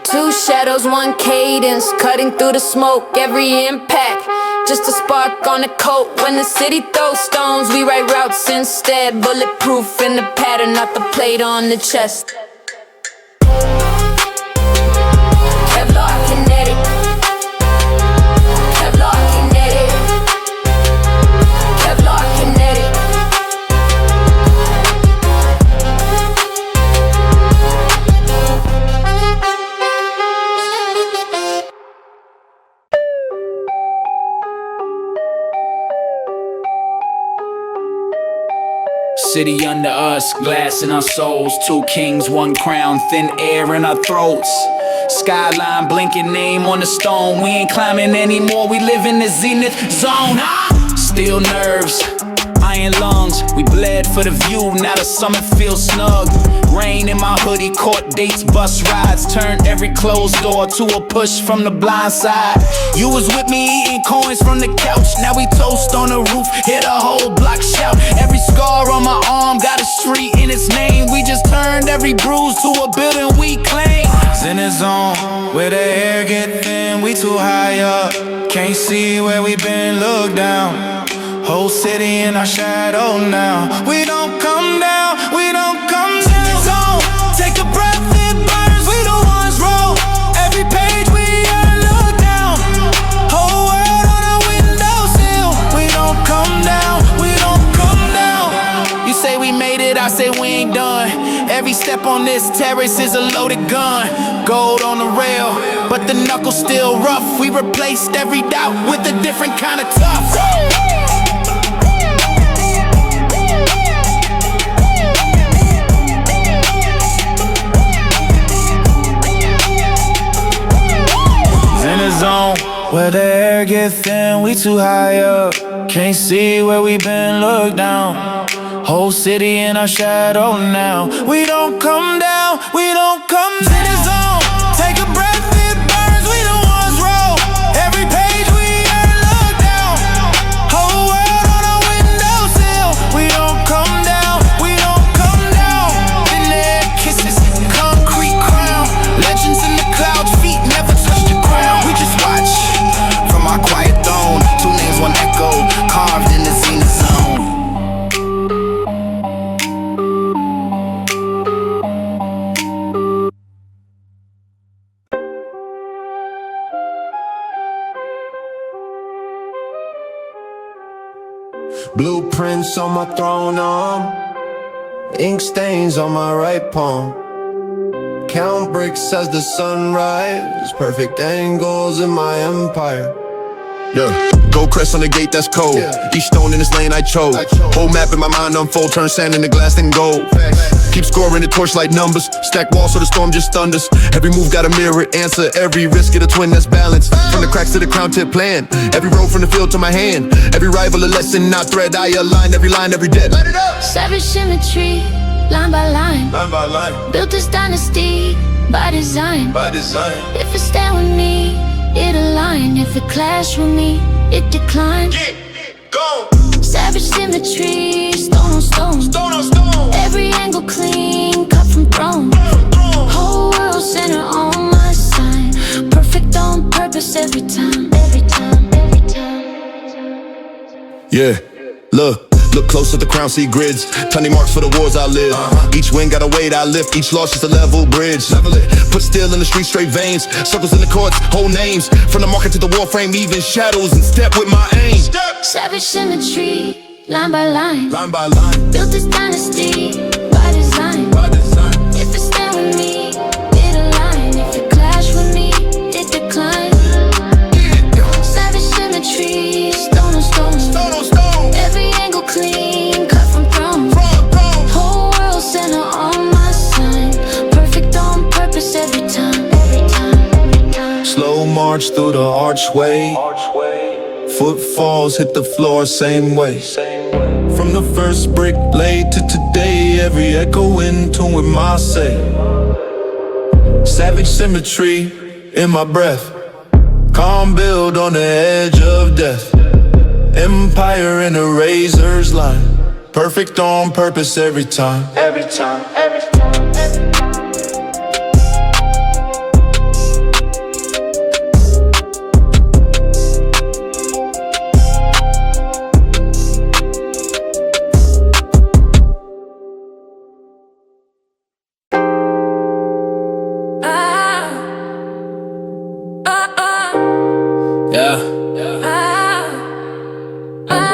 Two shadows, one cadence, cutting through the smoke, every impact. Just a spark on the coat. When the city throws stones, we write routes instead. Bulletproof in the pattern, not the plate on the chest. Kevlar, Kinetic. Kevlar, Kinetic. Kevlar, Kinetic. City under us, glass in our souls. Two kings, one crown, thin air in our throats. Skyline blinking, name on the stone. We ain't climbing anymore, we live in the Zenith zone. Steel nerves, iron lungs. We bled for the view, now the summit feels snug. Rain in my hoodie, court dates, bus rides. Turned every closed door to a push from the blind side. You was with me eating coins from the couch. Now we toast on the roof, hit a whole block shout. Every scar on my arm got a street in its name. We just turned every bruise to a building we claim. Zenith zone, where the air get thin, we too high up. Can't see where we been, look down. Whole city in our shadow now. We don't come down, we don't come down. Zone, take a breath, it burns, we the ones roll. Every page we look down. Whole world on a windowsill. We don't come down, we don't come down. You say we made it, I say we ain't done. Every step on this terrace is a loaded gun. Gold on the rail, but the knuckles still rough. We replaced every doubt with a different kind of tough. Let the air get thin, we too high up. Can't see where we been, look down. Whole city in our shadow now. We don't come down, we don't come to the zone. Take a breath, it burns, we the ones roll. Every page we earn, look down. Whole world on our windowsill. We don't come down, we don't come down. Been there, kisses, concrete crown. Legends in the clouds, feet never touch the ground. We just watch from our quiet throne. Two names, one echo, carved in the Zenith zone. Blueprints on my throne arm, ink stains on my right palm. Count bricks as the sunrise, perfect angles in my empire. Yeah, gold crest on the gate, that's cold. Each stone in this lane I chose. Whole map in my mind unfold, turn sand into glass then gold. Keep scoring the torchlight numbers, stack walls so the storm just thunders. Every move got a mirror answer, every risk get a twin that's balanced. From the cracks to the crown tip plan, every road from the field to my hand. Every rival a lesson, not thread, I align every line, every debt. Savage symmetry, line by line. Line by line, Built this dynasty by design. by design. If it stand with me, it align. If it clash with me, it decline. Get gone. Savage symmetry, stone on stone. Stone on stone. Every angle clean, cut from throne. Whole world center on my sign. Perfect on purpose every time. Every time, every time. Yeah, look close at the crown, see grids. Tiny marks for the wars I live. Each win got a weight I lift, each loss just a level bridge. Put steel in the street, straight veins. Circles in the courts, whole names. From the market to the wall frame, even shadows in step with my aim. Savage symmetry, line by line. Line by line, Built this dynasty by design. by design. If it stand with me, it align. If it clash with me, it decline. Savage symmetry, stone on stone. Stone on stone. Every angle clean, cut from throne. Whole world center on my sign. Perfect on purpose every time. Every time, every time. Slow march through the archway. Footfalls hit the floor same way. From the first brick laid to today, every echo in tune with my say. Savage symmetry in my breath. Calm build on the edge of death. Empire in a razor's line. Perfect on purpose every time. Every time, every time, every time.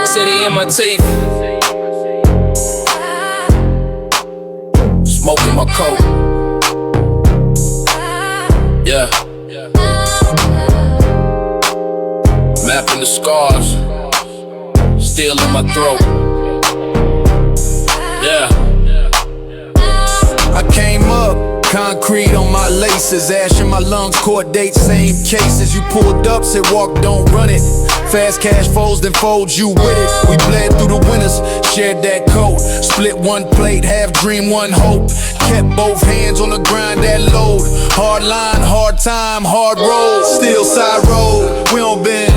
City in my teeth, smoking my coat. Yeah, mapping the scars, steel in my throat. Yeah, I came up, concrete on my laces, ash in my lungs, court dates, same cases. You pulled up, said walk, don't run it. Fast cash folds, then folds you with it. We bled through the winters, shared that coat. Split one plate, half dream, one hope. Kept both hands on the grind, that load. Hard line, hard time, hard road. Still side road, we don't bend.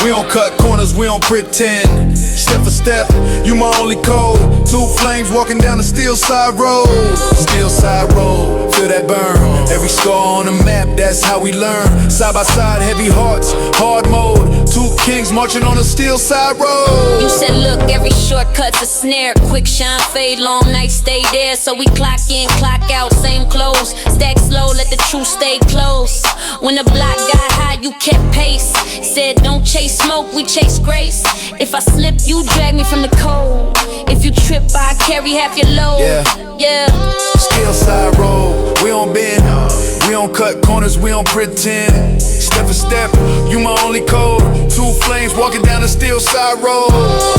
We don't cut corners, we don't pretend. Step for step, you my only code. Two flames walking down the steel side road. Steel side road, feel that burn. Every scar on the map, that's how we learn. Side by side, heavy hearts, hard mode. Two kings marching on a steel side road. You said look, every shortcut's a snare. Quick shine, fade, long night, stay there. So we clock in, clock out, same clothes. Stack slow, let the truth stay close. When the block got high, you kept pace. Said don't chase smoke, we chase grace. If I slip, you drag me from the cold. If you trip, I carry half your load. Yeah. Steel side road, we don't bend. We don't cut corners, we don't pretend. Step for step, you my only code. Two flames walking down the steel side road.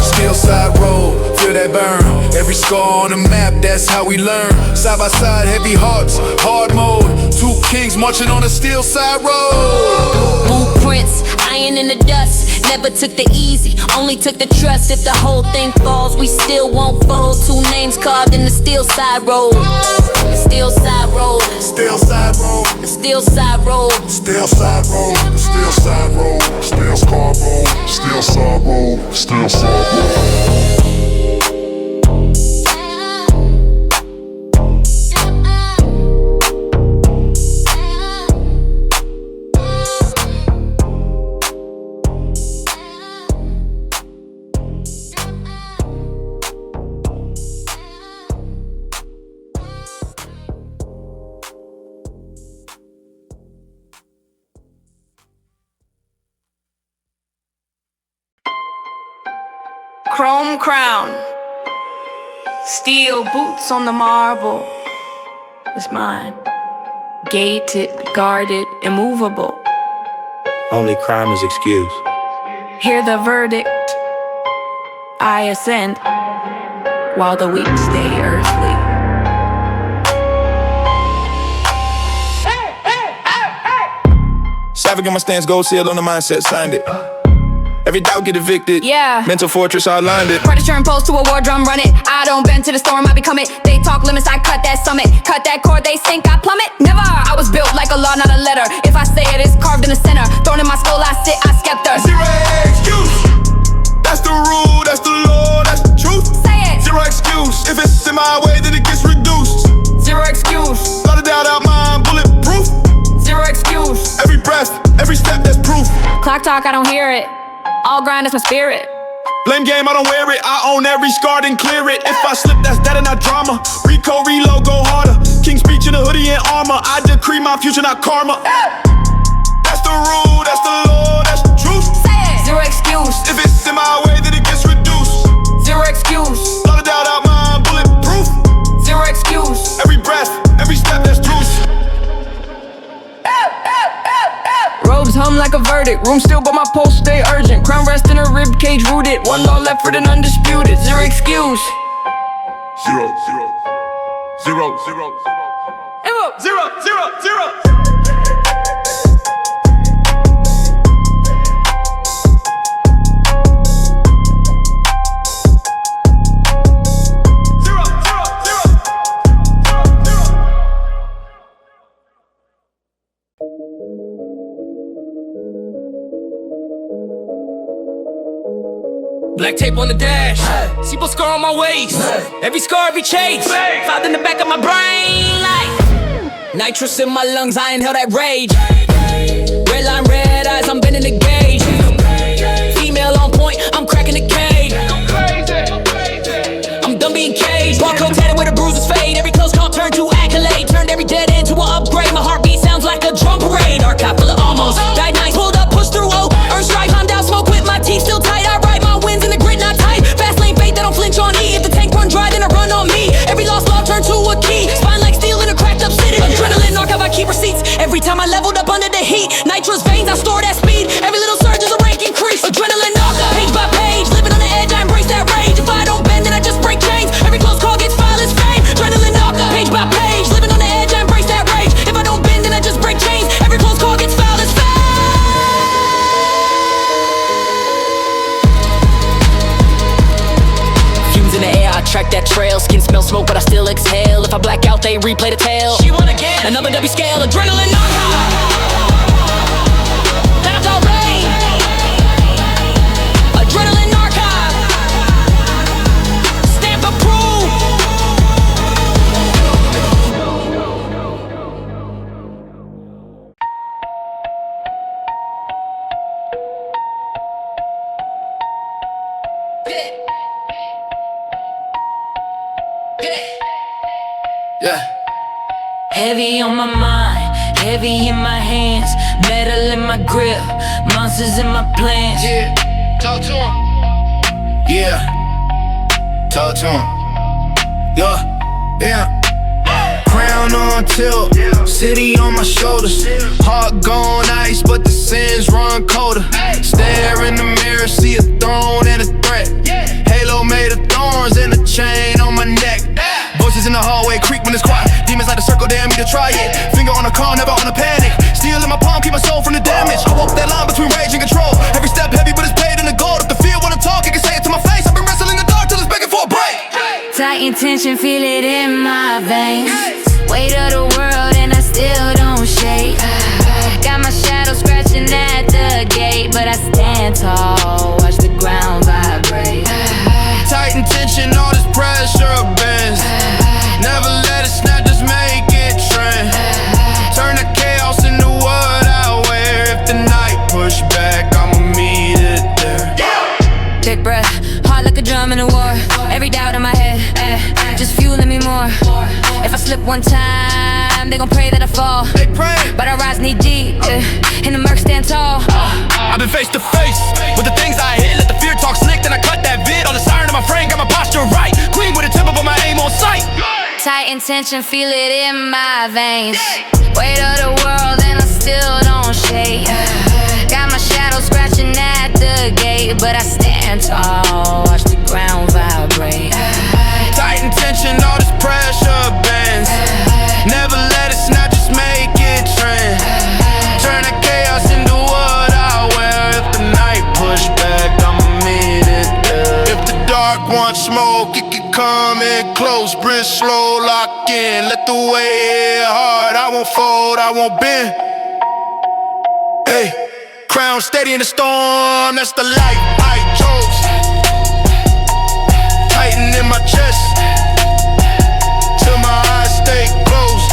Steel side road, feel that burn. Every scar on the map, that's how we learn. Side by side, heavy hearts, hard mode. Two kings marching on the steel side road. Blueprints, I Lying in the dust, never took the easy, only took the trust. If the whole thing falls, we still won't fold. 2 names carved in the steel side road. Steel side road. Still side road. Steel side road. Still side road. Still side road. Still side road. Still side road. Still side road. Chrome crown, steel boots on the marble. It's mine. Gated, guarded, immovable. Only crime is excused. Hear the verdict. I ascend, while the weak stay earthly. Savage in my stance, gold seal on the mindset, signed it. Every doubt get evicted. Yeah. Mental fortress, I lined it. Predator imposed to a war drum, run it. I don't bend to the storm, I become it. They talk limits, I cut that summit. Cut that cord, they sink, I plummet. Never, I was built like a law, not a letter. If I say it, it's carved in the center. Thrown in my skull, I sit, I scepter. Zero excuse. That's the rule, that's the law, that's the truth. Say it. Zero excuse. If it's in my way, then it gets reduced. Zero excuse. Lot of doubt out mine, bulletproof. Zero excuse. Every breath, every step, that's proof. Clock talk, I don't hear it. All grind is my spirit. Blame game, I don't wear it. I own every scar, then clear it. If I slip, that's that and not drama. Rico, reload, go harder. King speech in a hoodie and armor. I decree my future, not karma. That's the rule, that's the law, that's the truth. Say it. Zero excuse. If it's in my way, then it gets reduced. Zero excuse. Lot of doubt out mine, bulletproof. Zero excuse. Every breath, every step, that's truth. Robes hum like a verdict. Room still, but my pulse stay urgent. Crown rest in a rib cage rooted. One law left for the undisputed. Zero excuse. Zero, zero, zero, zero, zero, zero, zero, zero. Black tape on the dash, Seaple scar on my waist. Every scar, every chase, filed in the back of my brain like nitrous in my lungs, I inhale that rage. Red line, red eyes, I'm bending the gauge. Female on point, I'm cracking the cage. I'm done being caged. Barcode tatted where the bruises fade. Every close call turned to accolade. Turned every dead end to an upgrade. My heartbeat sounds like a drum parade. Archive full of almost. Died nice, pulled up, pushed through, oh. Earn stripe, climbed out, smoke with my teeth still tight. I ride my wins in the grit, not tight. Fast lane fate, they don't flinch on E. If the tank run dry, then I run on me. Every lost law turned to a key. Spine like steel in a cracked up city. Adrenaline archive, I keep receipts. Every time I leveled up under the heat. Nitrous veins, I store that speed. Every little surge is a rank increase. Adrenaline archive, page by page. Living on the edge, I embrace that rage. If I don't bend, then I just break chains. Every close call gets filed as fame. Adrenaline archive, page by page. Living on the edge, I embrace that rage. If I don't bend, then I just break chains. Every close call gets filed as fame. Fumes in the air, I track that trail. Skin smell smoke, but I still exhale. If I black out, they replay the tale. She won again. Another W scale, adrenaline archive. That's all rain. Adrenaline archive. Stamp approved. Yeah. Heavy on my mind, heavy in my hands, metal in my grip, monsters in my plans. Yeah, talk to him. Yeah, talk to him. Yeah. Crown on tilt, city on my shoulders. Heart gone ice, but the sins run colder. Stare in the mirror, see a throne and a threat. Halo made of thorns and a chain on my neck. Voices in the hallway creak when it's quiet. Demons like the circle, dare me to try it. Finger on a car, never on a panic. Steel in my palm, keep my soul from the damage. I walk that line between rage and control. Every step heavy, but it's paid in the gold. If the fear wanna talk, it can say it to my face. I've been wrestling the dark till it's begging for a break. Tight tension, feel it in my veins. Weight of the world and I still don't shake. Got my shadow scratching at the gate, but I stand tall, watch the ground vibrate. Tight tension, all this pressure bends. Never let it snap, just make it trend. Turn the chaos into what I wear. If the night push back, I'ma meet it there. Take breath, heart like a drum in a war. Every doubt in my head, just fueling me more. If I slip one time, they gon' pray that I fall. But I rise knee deep, in the murk stand tall. I've been face to face with the things I hit. Let the fear talk slick, then I cut that vid. On the siren of my frame, got my posture right. Clean with a temper, but my aim on sight. Tight intention, feel it in my veins. Weight of the world and I still don't shake. Got my shadow scratching at the gate, but I stand tall, watch the ground vibrate. Tight tension, all this pressure bends. Never let it snap, just make it trend. Turn the chaos into what I wear. If the night push back, I'ma meet it there. If the dark wants smoke, it can come in close. Breathe slow, lock in. Let the weight hit hard. I won't fold, I won't bend. Hey, crown steady in the storm. That's the life I chose. Tighten in my chest till my eyes stay closed.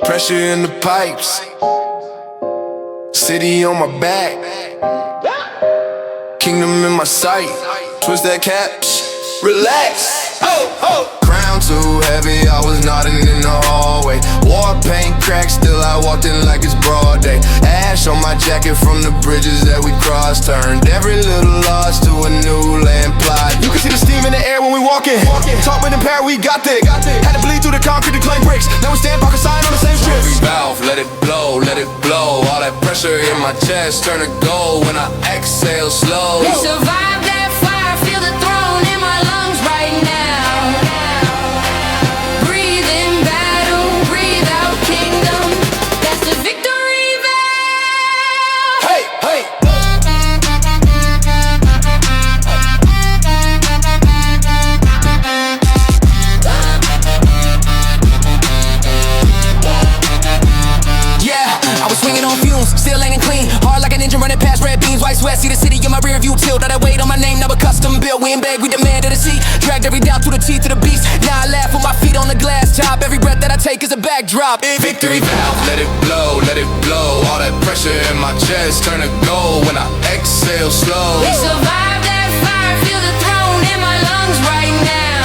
Pressure in the pipes, city on my back, kingdom in my sight. Twist that cap, relax. Crown too heavy, I was nodding in the hallway. War paint cracked, still I walked in like it's broad day. Ash on my jacket from the bridges that we crossed. Turned every little loss to a new land plot. You can see the steam in the air when we walking. Talk with the power, we got thick. Had to bleed through the concrete to claim bricks. Now we stand park a sign on the same strip. Every valve, let it blow, let it blow. All that pressure in my chest turn to gold when I exhale slow. We survived that fire, feel the throne in my lungs right now. Breathe in battle, breathe out kingdom. That's the victory valve. Hey, hey. I was swinging on fumes, still hanging clean. Hard like an engine running past red beams. White sweat, see the city in my rear view tilt. All that weight on my name, never custom built. We in bed, we demanded a seat. Dragged every doubt through the teeth of the beast. Now I laugh with my feet on the glass top. Every breath that I take is a backdrop. Victory valve, let it blow, let it blow. All that pressure in my chest turn to gold when I exhale slow. We survived that fire, feel the throne in my lungs right now.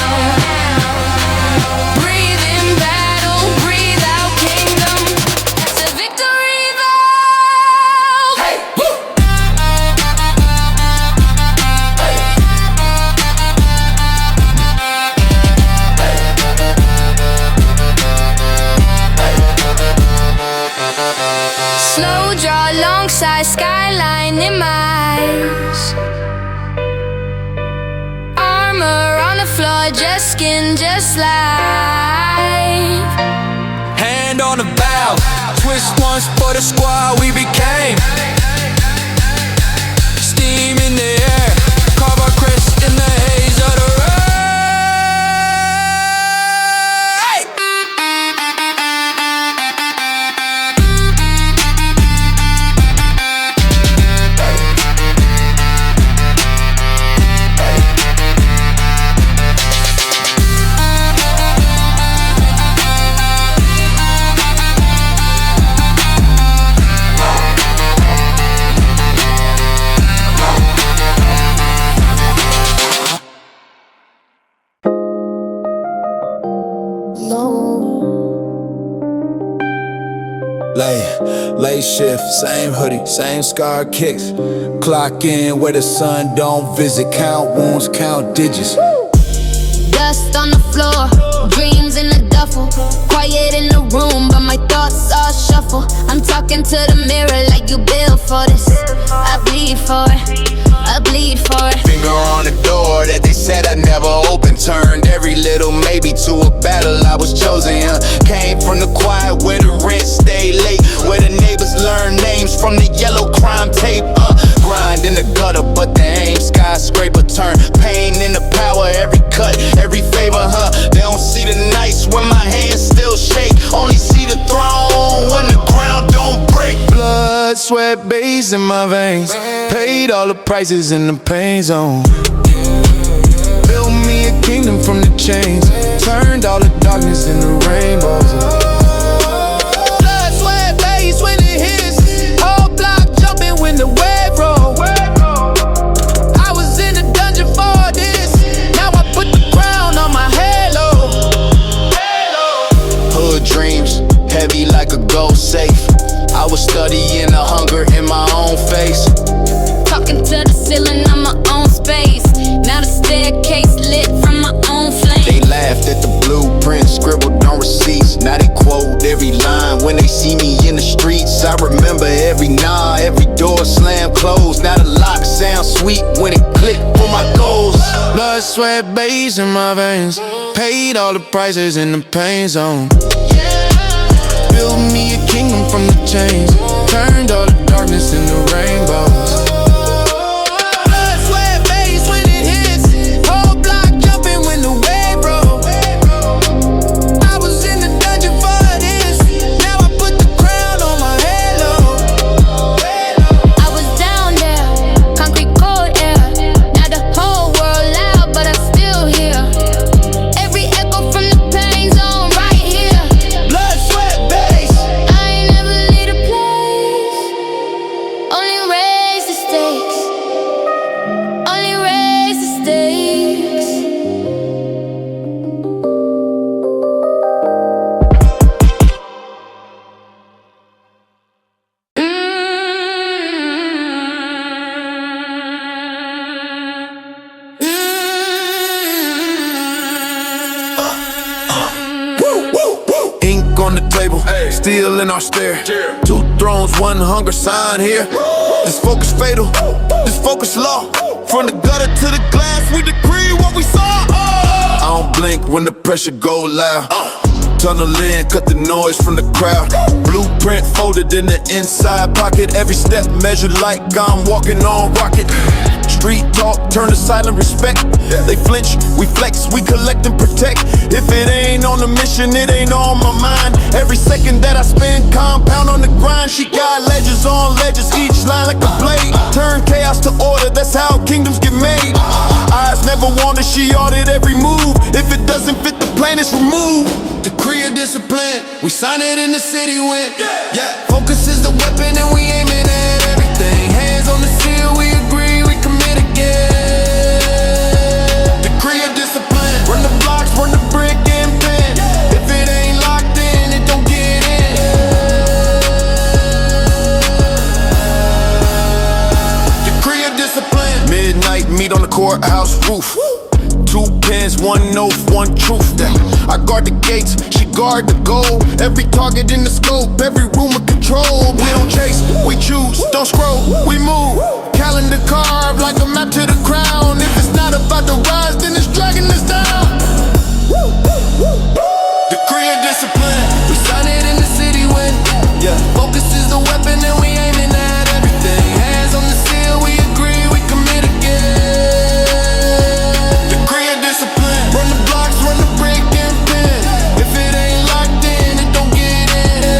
Breathe in battle, breathe out kingdom. That's a victory valve. Hey, woo. Slow draw alongside skyline in my eyes. Armor on the floor, just skin, just life. Hand on the valve, twist once for the squad we became. Steam in the air, carve our crest in the haze of the rain. Late shift, same hoodie, same scar kicks. Clock in where the sun don't visit. Count wounds, count digits. Dust on the floor, dreams in the duffel. Quiet in the room, but my thoughts all shuffle. I'm talking to the mirror like you built for this. I bleed for it, I bleed for it. Finger on the door, door that they said I never opened. Turned every little maybe to a battle. I was chosen, Came from the quiet where the rent stayed late, where the neighbors learn names from the yellow crime tape. Grind in the gutter, but the aim skyscraper turn. Pain in the power, every cut, every favor, They don't see the nights when my hands still shake. Only see the throne when the ground don't break. Blood, sweat, bass in my veins. Paid all the prices in the pain zone. Built me a kingdom from the chains. Turned all the darkness into rainbows. Blood, sweat, bass when it hits. Whole block jumping when the wave roll. I was in the dungeon for this. Now I put the crown on my halo. Hood dreams, heavy like a gold safe. I was studying the hunger in my own face. Talking to the ceiling on my own space. Now the staircase lit from my own flame. They laughed at the blueprint, scribbled on receipts. Now they quote every line when they see me in the streets. I remember every nod, every door slam closed. Now the lock sounds sweet when it click for my goals. Blood, sweat, bass in my veins. Paid all the prices in the pain zone. Built me a kingdom from the chains. Turned all the darkness into rainbows. Blood, sweat, bass when it hits. Whole block jumping when the wave roll. I was in the dungeon for this. Now I put the crown on my halo. I was down there, concrete cold air. Now the whole world loud, but I'm still here. Every echo from the pain zone right here. Blood, sweat, bass. I ain't never leave a place. Only raise the stakes. Only raise the stakes. Ink on the table, still in our stare. Two thrones, one hunger sign here. This focus fatal, this focus law. From the gutter to the glass, we decree what we saw. I don't blink when the pressure go loud. Tunnel in, cut the noise from the crowd. Blueprint folded in the inside pocket. Every step measured like I'm walking on rocket. Street talk, turn to silent respect. They flinch, we flex, we collect and protect. If it ain't on the mission, it ain't on my mind. Every second that I spend, compound on the grind. She got ledges on ledges, each line like a blade. Turn chaos to order, that's how kingdoms get made. Eyes never wander, she audit every move. If it doesn't fit the plan, it's removed. Decree of discipline, we sign it in the city when focus is the weapon and we aiming at everything. Hands on the seal, we agree, we commit again. Decree of discipline, run the blocks, run the brick and pen. If it ain't locked in, it don't get in. Decree of discipline. Midnight meet on the courthouse roof. Two pens, one oath, one truth. I guard the gates, she guard the goal. Every target in the scope, every room of control. We don't chase, we choose, don't scroll, we move. Calendar carved like a map to the crown. If it's not about the rise, then it's dragging us down. Decree of discipline, we sign it in the city when focus is the weapon and we aiming at everything. Hands on the seal, we agree, we commit again. Decree of discipline, run the blocks, run the brick and pen. If it ain't locked in, it don't get in.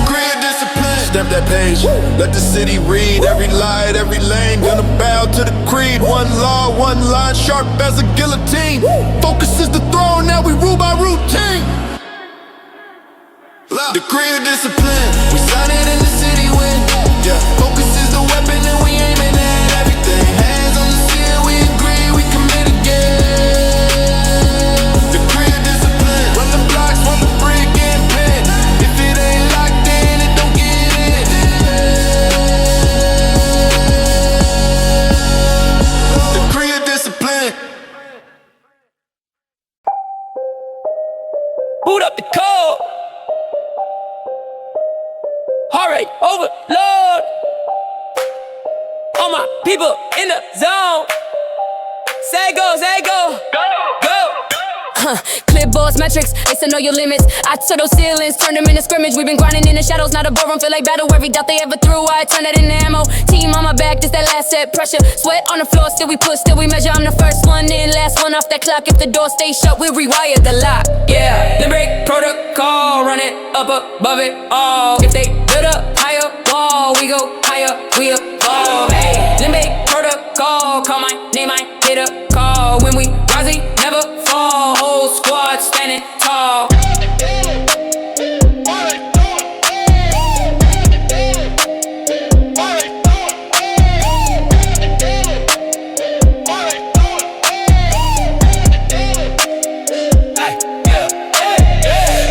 Decree of discipline, stamp that page, let the city read. Every light, every lane, gonna bow to the creed. One law, one line, sharp as a guillotine. Focus is the throne, now we rule by routine. Decree of discipline, we sign it in the city when focus is the weapon and we aiming at everything. Hands on the seal, we agree, we commit again. Decree of discipline, run the blocks, run the brick and pen. If it ain't locked in, it don't get in. Decree of discipline. Boot up the code. Alright, overload. All my people in the zone. Say go, go. Clipboards, metrics, they still know your limits. I took those ceilings, turned them into scrimmage. We've been grinding in the shadows, not a ballroom, feel like battle. Every doubt they ever threw, I turn that into ammo. Team on my back, this that last set, pressure. Sweat on the floor, still we push, still we measure. I'm the first one in, last one off that clock. If the door stays shut, we rewire the lock. Yeah, Limerick protocol, run it up above it all. If they build a higher wall, we go higher, we evolve. Hey, Limerick protocol, call my name, I hit a call. When we rise, we never fall. Whole squad standing tall.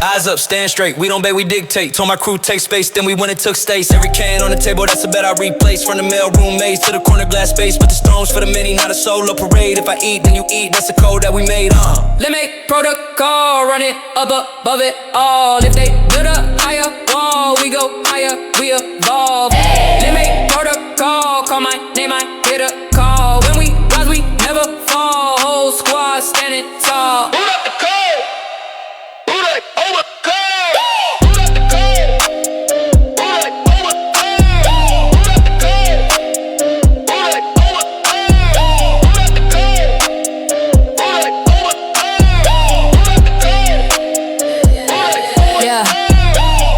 Eyes up, stand straight, we don't beg, we dictate. Told my crew take space, then we went and took space. Every can on the table, that's a bet I replace. From the mailroom maze to the corner glass space. With the stones for the many, not a solo parade. If I eat, then you eat, that's the code that we made, Limit protocol, run it up above it all. If they build a higher wall, we go higher, we evolve. Limit protocol, call my name, I hit a call. When we rise, we never fall. Whole squad standing tall. Boot up the code. Boot up over code.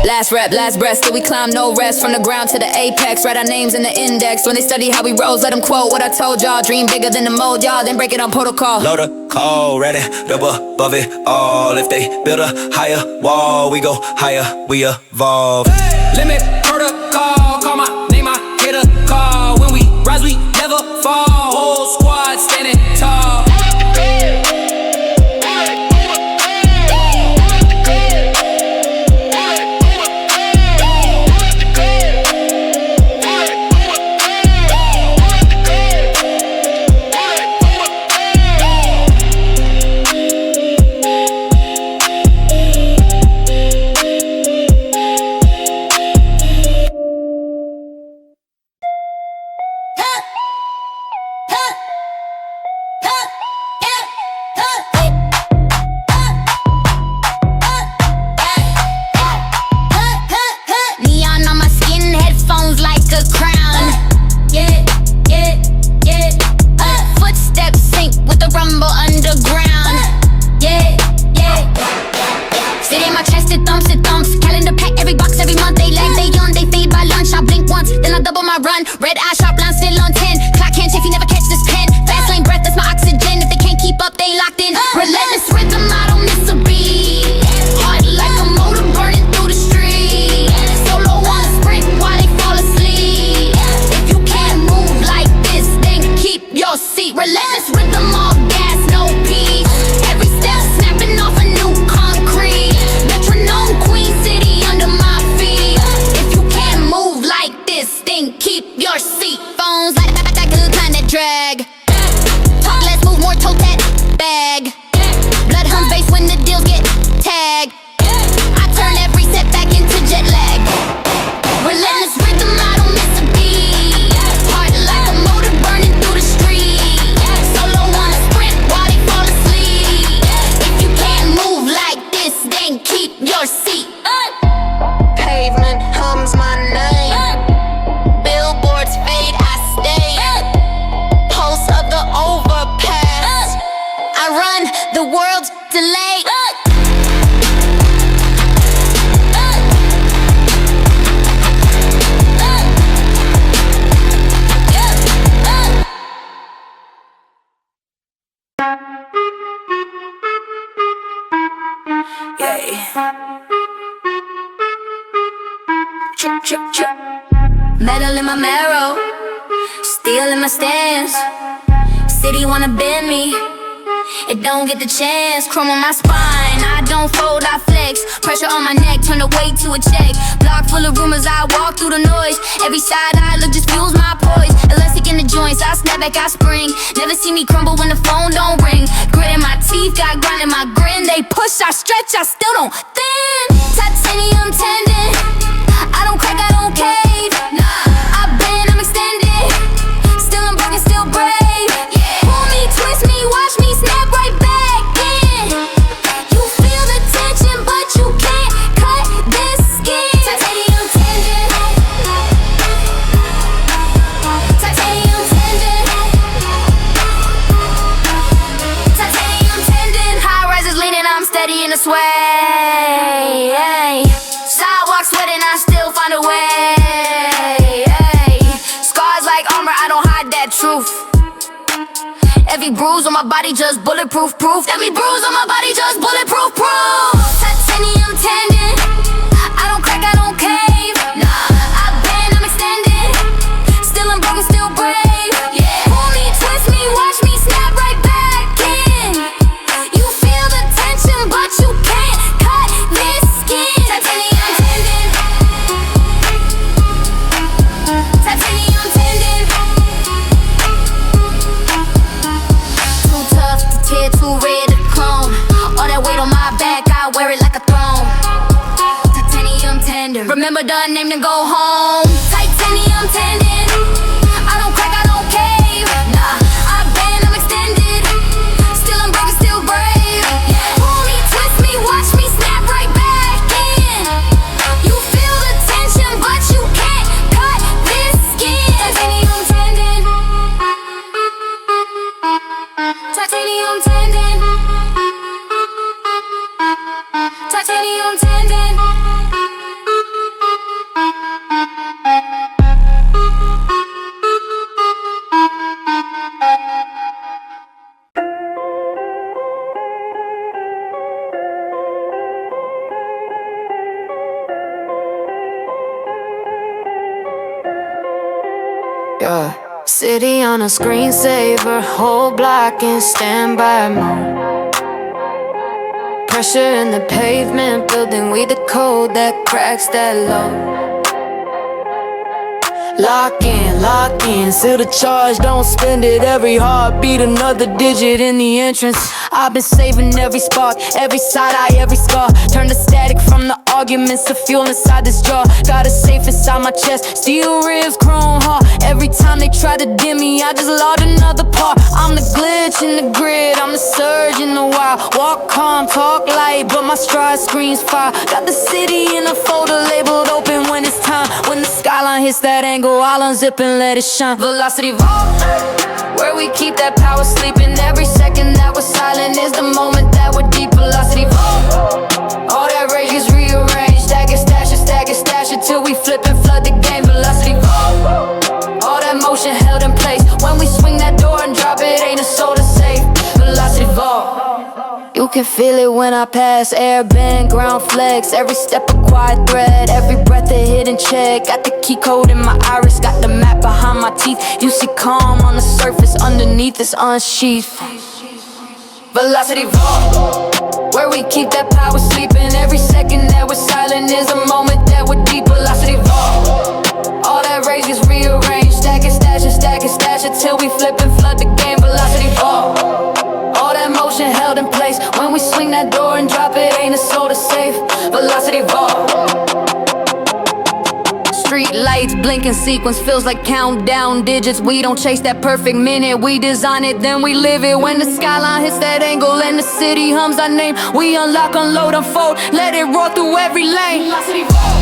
Last rep, last breath, still we climb, no rest. From the ground to the apex, write our names in the index. When they study how we rose, let them quote what I told y'all. Dream bigger than the mold, y'all, then break it on protocol. Load a call, ready, double above it all. If they build a higher wall, we go higher, we evolve. Limit protocol, call my name, I hit a call. When we rise, we never fall. Whole squad standing tall. Red eye sharp line still on 10. Clock can't chase, you never catch this pen. Fast lane breath, that's my oxygen. If they can't keep up, they locked in. Relentless rhythm, I don't miss a beat. Heart like a motor burning through the street. Solo on a sprint while they fall asleep. If you can't move like this, then keep your seat. Relentless rhythm, all gas, no peace. Every step snapping off a new concrete. Metronome, Queen City under my feet. If you can't move like this, then keep your seat. Phones like a Kinetic drag. Talk less, move more, tote that bag. Blood hums bass when the deals get tagged. I turn every setback into jet lag. Relentless rhythm, I don't miss a beat. Heart like a motor burning through the street. Solo on a sprint while they fall asleep. If you can't move like this, then keep your seat. Pavement hums my name. Billboards fade, I stay. Pulse of the overpass. I run the world's delay. Metal in my marrow, steel in my stance. City wanna bend me, it don't get the chance. Chrome on my spine, I don't fold, I flex. Pressure on my neck, turn the weight to a check. Block full of rumors, I walk through the noise. Every side I look just fuels my poise. Elastic in the joints, I snap back, I spring. Never see me crumble when the phone don't ring. Grit in my teeth, got grind in my grin. They push, I stretch, I still don't thin. Titanium tendon, I don't crack, I don't cave. I bend, I'm extended. steady in the sway. Sidewalk sweating, I still find a way. Scars like armor, I don't hide that truth. Every bruise on my body just bulletproof proof. Every bruise on my body just bulletproof proof. Titanium tendon, I don't crack, I don't cave. Nah, I bend, I'm extended. Still unbroken, still brave. Yeah. Pull me, twist me, watch me snap right back in. You feel the tension, but you can't cut this skin. Titanium tendon. Titanium tendon. Too tough to tear, too red to clone. All that weight on my back, I wear it like a throne. Titanium tendon. Remember the name to go home. Titanium tendon. I don't crack, I don't cave. Nah, I bend, I'm extended. Still unbroken, still brave. Pull me, twist me, watch me snap right back in. You feel the tension, but you can't cut this skin. Titanium tendon. Titanium tendon. Titanium tendon. Yeah. City on a screensaver, whole block in standby mode. Pressure in the pavement, building we the code that cracks that low. Lock in, seal the charge, don't spend it. Every heartbeat, another digit in the entrance. I've been saving every spark, every side eye, every scar. Turn the static from the arguments to fuel inside this jar. Got a safe inside my chest, steel ribs, chrome heart. Every time they try to dim me, I just lost another part. I'm the glitch in the grid, I'm the surge in the wild. Walk calm, talk light, but my stride screams fire. Got the city in a folder labeled open when it's time. When the skyline hits that angle, I'll unzip and let it shine. Velocity vault, where we keep that power sleeping. Every second that we're silent is the moment that we're deep. Velocity vault, all that rage is rearranged. Stack it, stash it till we flip and flood the game. Velocity vault, all that motion held in place. When we swing that door and drop it, ain't a soul to save. Velocity vault. You can feel it when I pass, air bend, ground flex. Every step a quiet thread, every breath a hidden check. Got the key code in my iris, got the map behind my teeth. You see calm on the surface, underneath is unsheathed. Velocity vault, where we keep that power sleeping. Every second that we're silent is a moment that we're deep. Velocity vault, all that rage is rearranged. Stack it, stash it till we flip and flood the game. Velocity vault, all that motion held in place. When we swing that door and drop it, ain't a soul to save. Velocity vault. Street lights, blinking sequence feels like countdown digits. We don't chase that perfect minute, we design it, then we live it. When the skyline hits that angle and the city hums our name, we unlock, unload, unfold, let it roll through every lane. Velocity vault.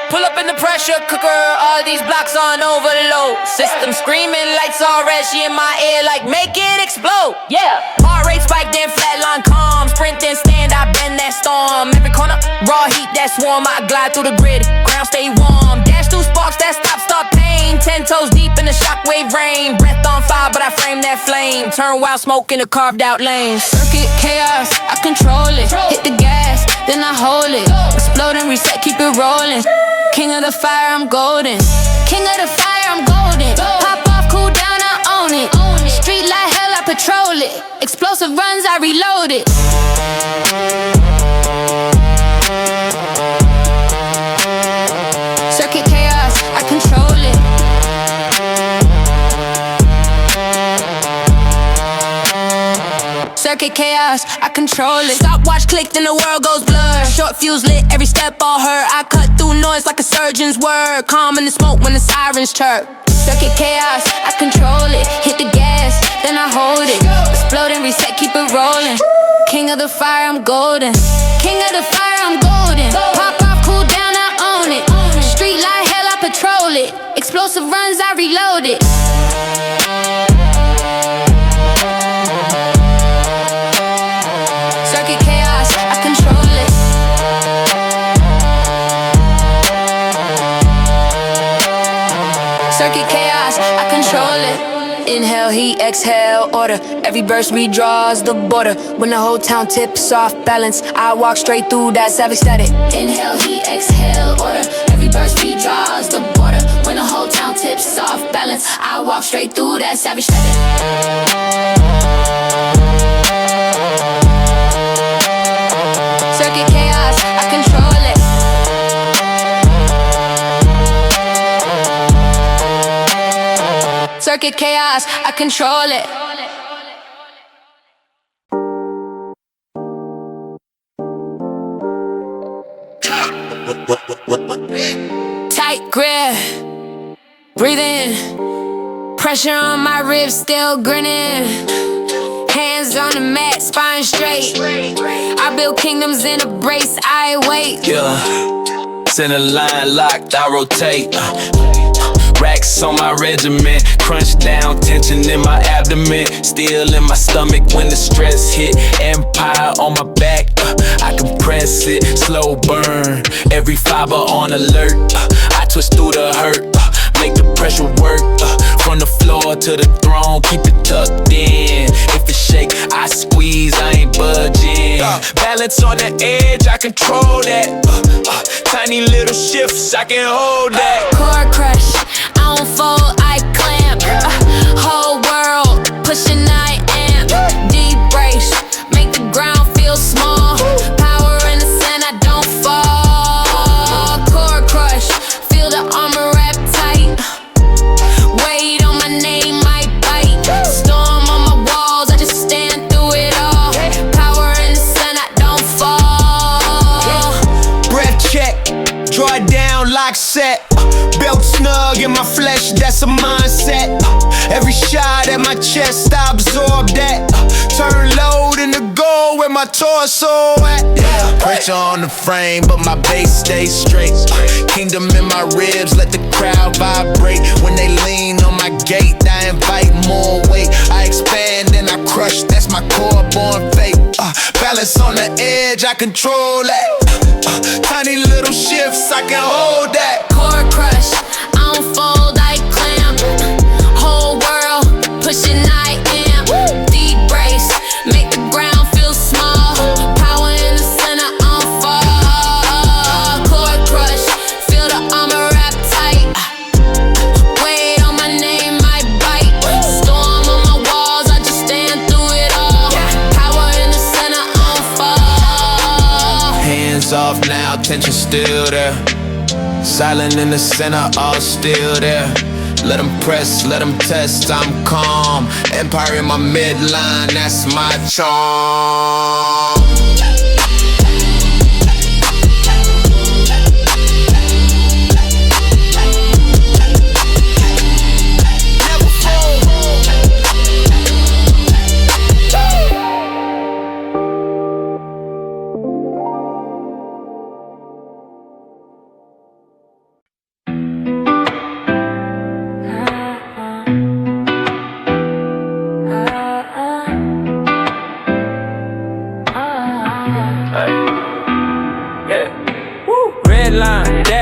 Pull up in the pressure cooker, all these blocks on overload. System screaming, lights all red, she in my ear like make it explode. Yeah, heart rate spike, then flatline calm. Sprint then stand, I bend that storm. Every corner, raw heat that swarm. I glide through the grid, ground stay warm. Dash through sparks that stop, start pain. 10 toes deep in the shockwave rain. Breath on fire, but I frame that flame. Turn wild smoke in a carved out lane. Circuit chaos, I control it. Hit the gas, then I hold it. Explode and reset, keep it rolling. King of the fire, I'm golden. King of the fire, I'm golden. Pop off, cool down, I own it. Street like hell, I patrol it. Explosive runs, I reload it. Circuit chaos, I control it. Circuit chaos, I control it. Stopwatch clicked and the world goes blur. Short fuse lit, every step all her. I cut through noise like a surgeon's word. Calm in the smoke when the sirens chirp. Circuit chaos, I control it. Hit the of the fire, I'm golden. King of the fire, I'm golden. Pop off, cool down, I own it. Street like hell, I patrol it. Explosive runs, I reload it. Circuit chaos, I control it. Circuit chaos, I control it. Inhale, heat, exhale, order. Every burst redraws the border. When the whole town tips off balance, I walk straight through that savage static. Inhale, heat, exhale, order. Every burst redraws the border. When the whole town tips off balance, I walk straight through that savage static. Circuit chaos, I control it. Circuit chaos, I control it. Tight grip, breathe in. Pressure on my ribs, still grinning. Hands on the mat, spine straight. I build kingdoms in a brace, I wait. Yeah, center line locked, I rotate. Racks on my regiment, crunch down, tension in my abdomen, still in my stomach when the stress hit. Empire on my back, I compress it, slow burn, every fiber on alert. I twist through the hurt, make the pressure work. From the floor to the throne, keep it tucked in. If it shake, I squeeze, I ain't budging. Balance on the edge, I control that. Tiny little shifts, I can hold that. Core crush, I don't fold, I clamp. Whole world, pushing, I amp. Deep brace, make the ground feel small. Power in the sun, I don't fall. Core crush, feel the armor wrap tight. Weight on my name, might bite. Storm on my walls, I just stand through it all. Power in the sun, I don't fall. Breath check, draw it down, lock set. Belt snug in my flesh, that's a mindset. Every shot at my chest, I absorb that. Turn load in the goal where my torso at. Pressure on the frame, but my base stays straight. Kingdom in my ribs, let the crowd vibrate. When they lean on my gate, I invite more weight. I expand and I crush, that's my core born fate. Balance on the edge, I control that. Tiny little shifts, I can hold that. Core crush, I don't fold, I clamp. Whole world, pushing, I amp. Deep brace, make the ground feel small. Power in the center, I don't fall. Core crush, feel the armor wrap tight. Weight on my name, I bite. Storm on my walls, I just stand through it all. Power in the center, I don't fall. Hands off now, tension still there. Silent in the center, all still there. Let them press, let them test, I'm calm. Empire in my midline, that's my charm.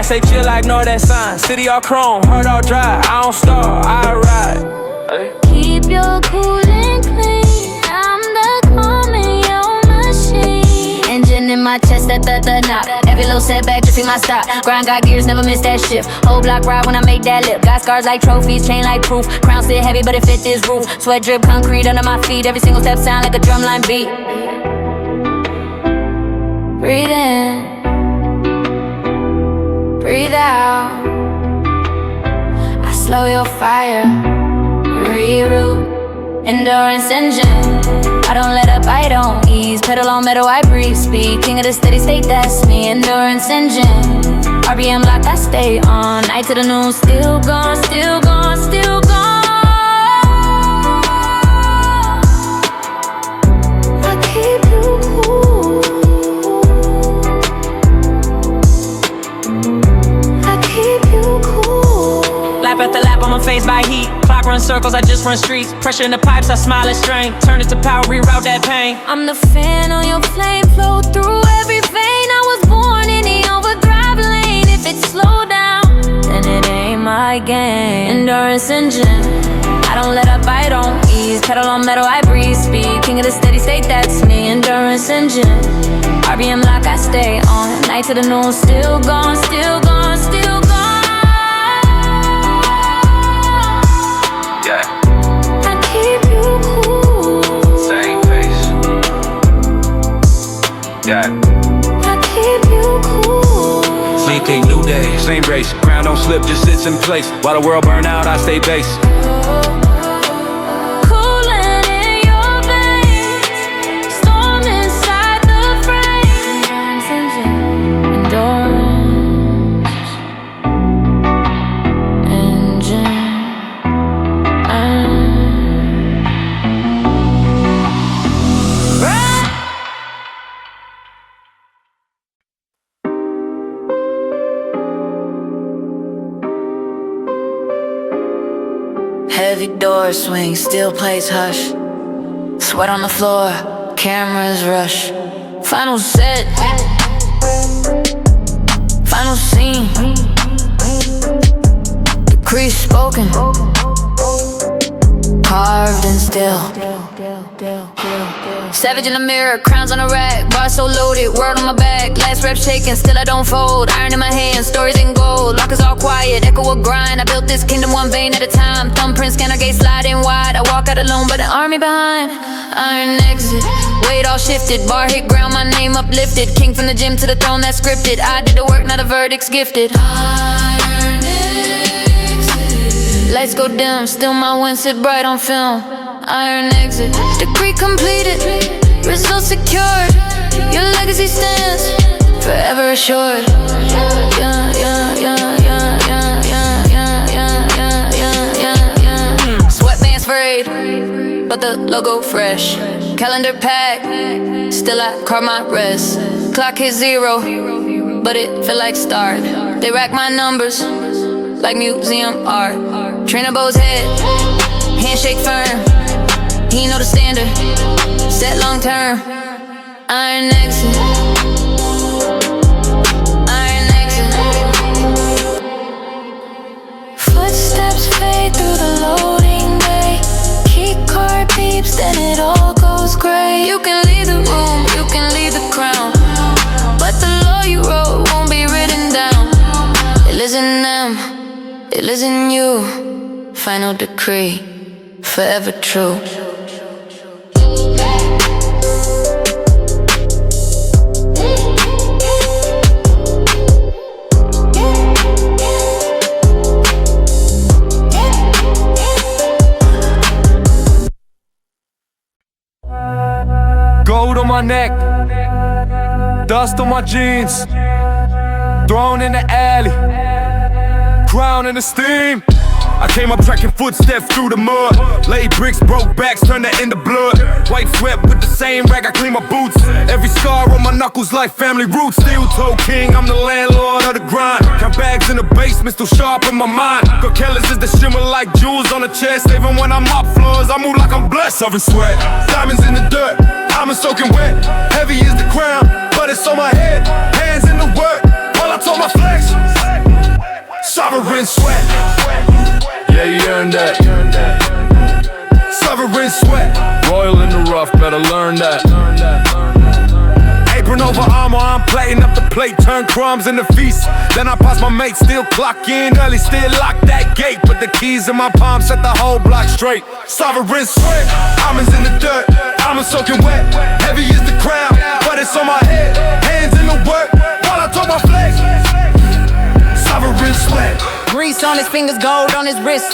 Say chill like ignore that sign. City all chrome, heart all dry. I don't start, I ride. Keep your cool and clean. I'm the calm in your machine. Engine in my chest, the knock. Every little setback, just see my stop. Grind got gears, never miss that shift. Whole block ride when I make that lip. Got scars like trophies, chain like proof. Crown sit heavy, but it fit this roof. Sweat drip, concrete under my feet. Every single step sound like a drumline beat. Breathe in. Breathe out. I slow your fire. Reroute. Endurance engine. I don't let up, I don't ease. Pedal on metal, I breathe speed. King of the steady state, that's me. Endurance engine. RBM locked, I stay on. Night to the noon, still gone, still gone, still gone. I keep you cool. run circles, I just run streets. Pressure in the pipes, I smile at strength. Turn it to power, reroute that pain. I'm the fan on your flame, flow through every vein. I was born in the overdrive lane. If it's slow down, then it ain't my game. Endurance engine, I don't let up, I don't ease. Pedal on metal, I breathe speed. King of the steady state, that's me. Endurance engine, RBM lock, I stay on. Night to the noon, still gone, still gone, still gone. Yeah. I keep you cool. Same pace. Yeah. I keep you cool. Same thing, new day, same race. Ground don't slip, just sits in place. While the world burn out, I stay base. Cooling in your veins, storm inside the frame. Endurance engine. Heavy door swing, still plays hush. Sweat on the floor, cameras rush. Final set, final scene. Decree spoken, carved in steel. Savage in the mirror, crowns on a rack. Bar so loaded, word on my back. Last rep shaking, still I don't fold. Iron in my hand, stories in gold. Lockers all quiet, echo of grind. I built this kingdom one vein at a time. Thumbprint, scanner gate sliding wide. I walk out alone, but the army behind. Iron exit, weight all shifted. Bar hit ground, my name uplifted. King from the gym to the throne, that's scripted. I did the work, now the verdict's gifted. Iron exit. Lights go dim, still my win sit bright on film. Iron exit, decree completed, results secured. Your legacy stands, forever assured. Yeah, yeah, yeah, yeah, yeah, yeah, yeah, yeah, yeah, yeah. Sweatbands frayed, but the logo fresh. Calendar packed, still I carve my rest. Clock hit 0, but it feel like start. They rack my numbers like museum art. Trainer Bo's head, handshake firm. He know the standard, set long term. Iron exit, iron exit. Footsteps fade through the loading bay. Key card beeps, then it all goes gray. You can leave the room, you can leave the crown, but the law you wrote won't be written down. It lives in them, it lives in you. Final decree, forever true. Gold on my neck, dust on my jeans, thrown in the alley, crown in the steam. I came up tracking footsteps through the mud. Laid bricks, broke backs, turned that into blood. White sweat with the same rag, I clean my boots. Every scar on my knuckles like family roots. Steel toe king, I'm the landlord of the grind. Count bags in the basement, still sharp in my mind. Go careless is the shimmer like jewels on the chest. Even when I'm up floors, I move like I'm blessed. Sovereign sweat, diamonds in the dirt, I'm soaking wet. Heavy is the crown, but it's on my head. Hands in the work, while I told my flex. Sovereign sweat. Yeah, you earned that. Sovereign sweat. Royal in the rough, better learn that. Apron over armor, I'm plating up the plate. Turn crumbs into feast. Then I pass my mate, still clock in early, still lock that gate. Put the keys in my palm, set the whole block straight. Sovereign sweat. Diamonds in the dirt, I'm soaking wet. Heavy is the crown, but it's on my head. Hands in the work, while I told my flex. Sovereign sweat. Grease on his fingers, gold on his wrist.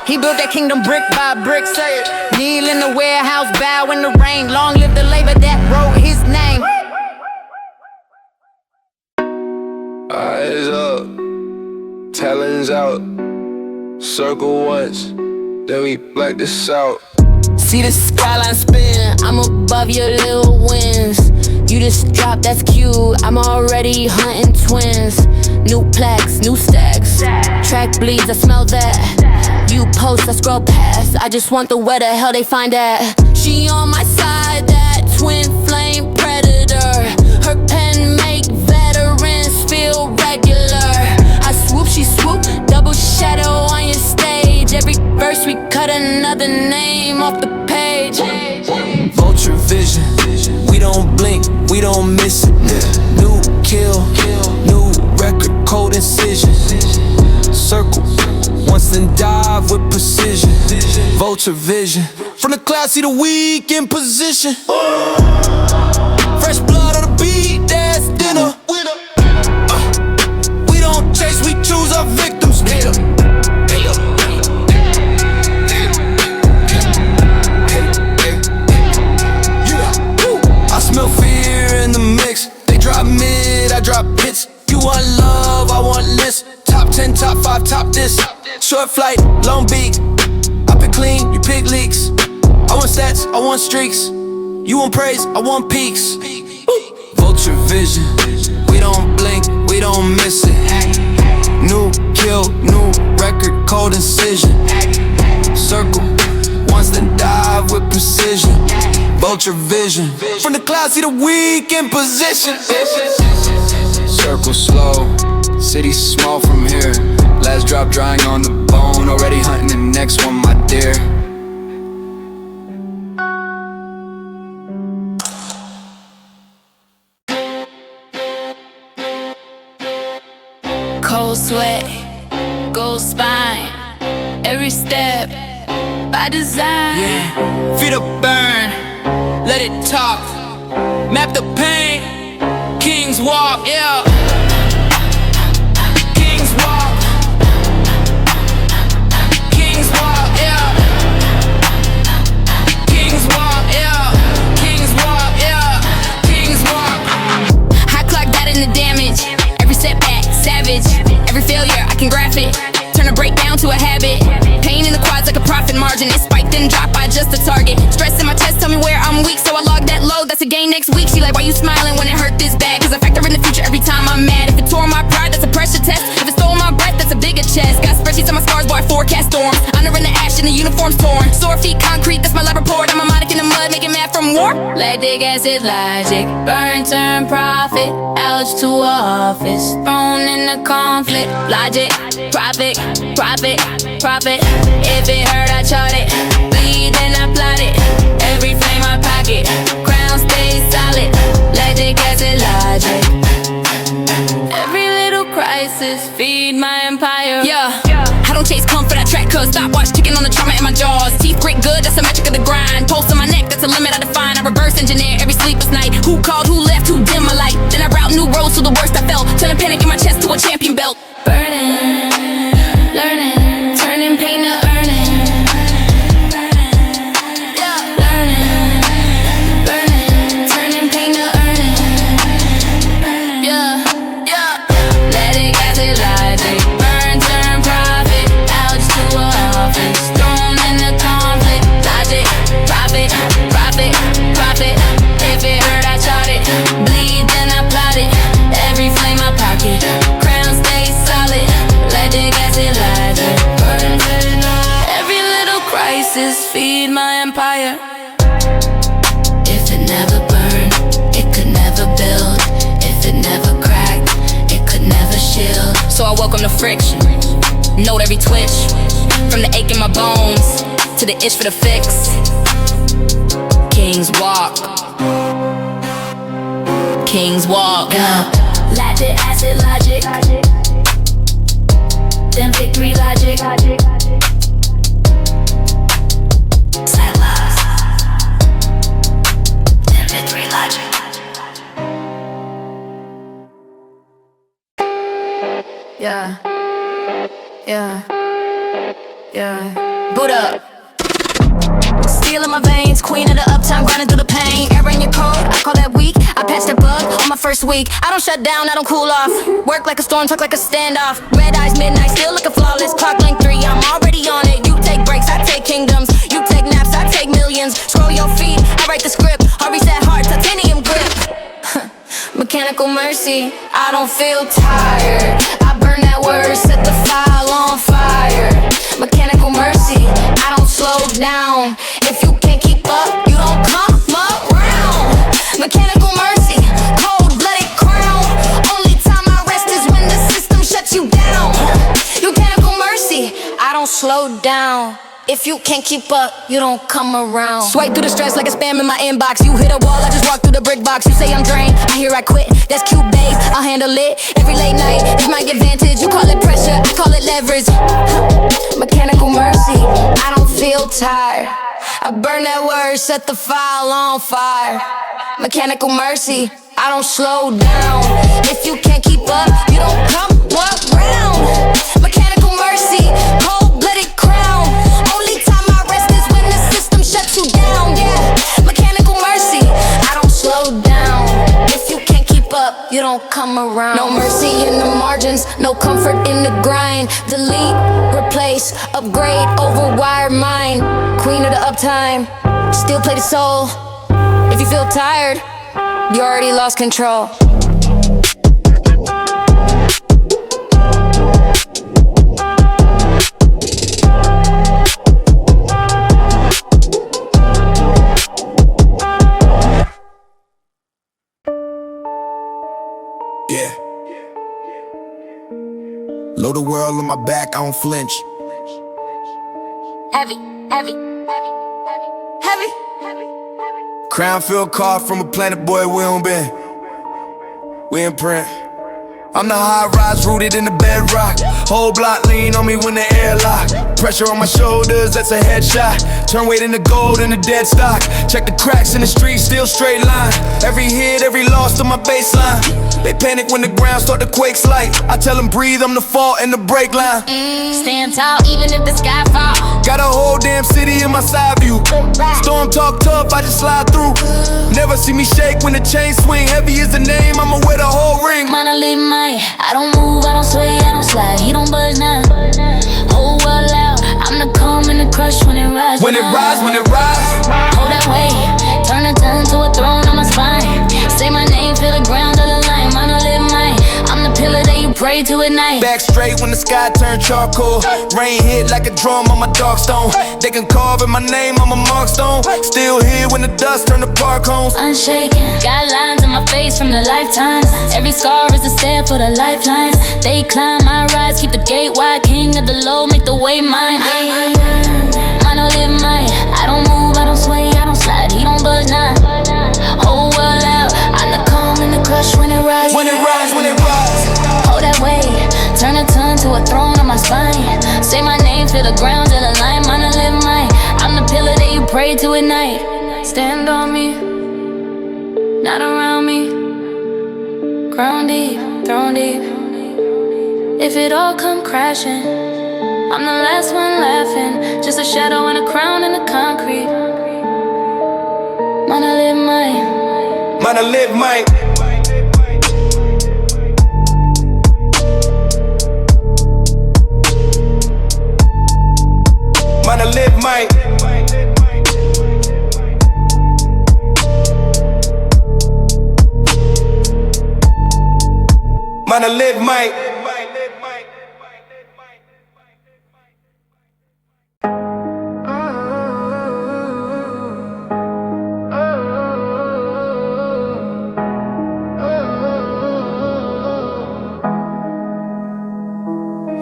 He built that kingdom brick by brick. Say it. Kneel in the warehouse, bow in the rain. Long live the labor that wrote his name. Eyes up, talons out. Circle once, then we black this out. See the skyline spin, I'm above your little wins. You just dropped, that's cute, I'm already hunting twins. New plaques, new stacks. Track bleeds, I smell that. You post, I scroll past. I just want the where the hell they find that. She on my side, that twin flame predator. Her pen make veterans feel regular. I swoop, she swoop, double shadow on your stage. Every verse we cut another name off the page. Vulture vision, we don't blink, we don't miss it. New kill, new record, cold incision. Circle, once then dive with precision. Vulture vision, from the clouds see the weak in position. Fresh blood on the beat, that's dinner. We don't chase, we choose our victims. I smell fear in the mix. They drop mid, I drop hits. You want love, I want list. Top 10, top 5, top this. Short flight, long beat. I pick clean, you pick leaks. I want stats, I want streaks. You want praise, I want peaks. Vulture vision, we don't blink, we don't miss it. New kill, new record, cold incision. Circle, once then dive with precision. Vulture vision, from the clouds see the weak in position. Circle slow, city small from here. Last drop drying on the bone, already hunting the next one, my dear. Cold sweat, gold spine. Every step by design. Yeah. Feet up burn, let it talk. Map the pain, kings walk, yeah. Kings walk. Kings walk, yeah. Kings walk, yeah. Kings walk, yeah. Kings walk. High clock that in the damage. Every setback, savage. Every failure, I can graph it. Turn a breakdown to a habit. Pain in the quads like a profit margin. It spiked and dropped, I adjust the target. Stress in my chest, tell me where I'm weak, so I log that load. That's a gain next week. She like, why you smiling when it hurt this bad? Cause I factor in the future every time I'm mad. If it tore my pride, that's a pressure test. If it stole my breath, that's a bigger chest. Got spreadsheets on my scars, boy, I forecast storms. Under in the ash and the uniform's torn. Sore feet, concrete, that's my lab report. I'm a monic in the mud, making mad from war. Lactic acid, logic. Burn, turn, profit. Ouch to office. Thrown in the conflict. Logic, profit, profit, profit. If it hurt, I chart it. Bleed, then I plot it. Every flame I pocket. Crown stays solid. Lactic acid, logic. Every little crisis, feed my empire. Yeah, I don't chase comfort, I track cause stopwatch ticking on the trauma in my jaws. Teeth grit good, that's the metric of the grind. Pulse on my neck, that's a limit I define. I reverse engineer every sleepless night. Who called, who left, who dimmed my light. Then I route new roads to the worst I felt. Turning panic in my chest to a champion belt. Burning, learning, turning pain to earning. Learning, burning, turning pain to earning. Yeah, yeah. Lactic acid, logic. Burn, turn, profit. Ouch to office. Thrown in the conflict. Logic, profit, profit, profit. If it hurt, I chart it. Bleed, then I plot it. Every flame I pocket. Crown stays solid. Lactic acid, logic. Burn, turn, every little crisis, feed my empire. If it never burned, it could never build. If it never cracked, it could never shield. So I welcome the friction, note every twitch. From the ache in my bones to the itch for the fix. Kings walk. Kings walk. Lactic acid logic. Then victory logic. Silas. Then victory logic. Yeah. Yeah. Yeah. Boot up. Steel in my veins, queen of the uptown, grinding through the pain. Air in your coat, I call that weak. I patched that bug on my first week. I don't shut down, I don't cool off. Work like a storm, talk like a standoff. Red eyes, midnight, still looking flawless. Clock link 3, I'm already on it. You take breaks, I take kingdoms. You take naps, I take millions. Scroll your feet, I write the script. Harvey said heart, titanium grip. Mechanic Mechanical mercy, I don't feel tired. I burn that word, set the file on fire. Mechanical mercy, I don't slow down. If you can't keep up, you don't come around. Mechanical mercy, cold-blooded crown. Only time I rest is when the system shuts you down. Mechanical mercy, I don't slow down. If you can't keep up, you don't come around. Swipe through the stress like a spam in my inbox. You hit a wall, I just walk through the brick box. You say I'm drained, I hear I quit. That's cute, babe, I'll handle it. Every late night is my advantage. You call it pressure, I call it leverage. Mechanical mercy, I don't feel tired. I burn that word, set the file on fire. Mechanical mercy, I don't slow down. If you can't keep up, you don't come around. Mechanical mercy, cold-blooded crown. Only time I rest is when the system shuts you down. Yeah, mechanical mercy, I don't slow down. If you can't keep up, you don't come around. No mercy in the margins, no comfort in the grind. Delete, replace, upgrade, overwire mind. Queen of the uptime, still play the soul. If you feel tired, you already lost control. Yeah. Load the world on my back, I don't flinch. Heavy, heavy, heavy, heavy. Crown field car from a planet, boy, we don't been. We in print. I'm the high rise rooted in the bedrock. Whole block lean on me when the air lock. Pressure on my shoulders, that's a headshot. Turn weight into gold in the dead stock. Check the cracks in the street, still straight line. Every hit, every loss to my baseline. They panic when the ground start to quake slight. I tell them breathe, I'm the fault in the break line. Stand tall even if the sky fall. Got a whole damn city in my side view. Storm talk tough, I just slide through. Never see me shake when the chain swing. Heavy is the name, I'ma wear the whole ring. Monolith might, I don't move, I don't sway, I don't slide. He don't buzz now. Whole world loud, I'm the calm and the crush when it rise. When it rise, when it rise. Hold that way, turn a tongue to a throne on my spine. Say my name, feel the ground of the line. Monolith might, I'm the pillar that you pray to at night. Back straight when the sky turn charcoal. Rain hit like a drum on my dark stone. They can carve in my name, I'm a mark stone. Still here when the dust turn to park homes. Unshaken, got lines in my face from the lifetimes. Every scar is a step for the lifelines. They climb, I rise, keep the gate wide. King of the low, make the way mine. Monolith mine, I don't move, I don't sway, I don't slide. He don't buzz now. Whole world out, I'm the calm and the crush when it rises. When it rise, when it rise. Hold that way, turn a tongue to a throne on my spine. Say my name, feel the ground of the line. Monolith mine, I'm the pillar that you pray to at night. Stand on me, not around me. Ground deep, thrown deep. If it all come crashing, I'm the last one laughing. Just a shadow and a crown in the concrete. Monolith mine. Monolith mine. Monolith mine. Monolith mine.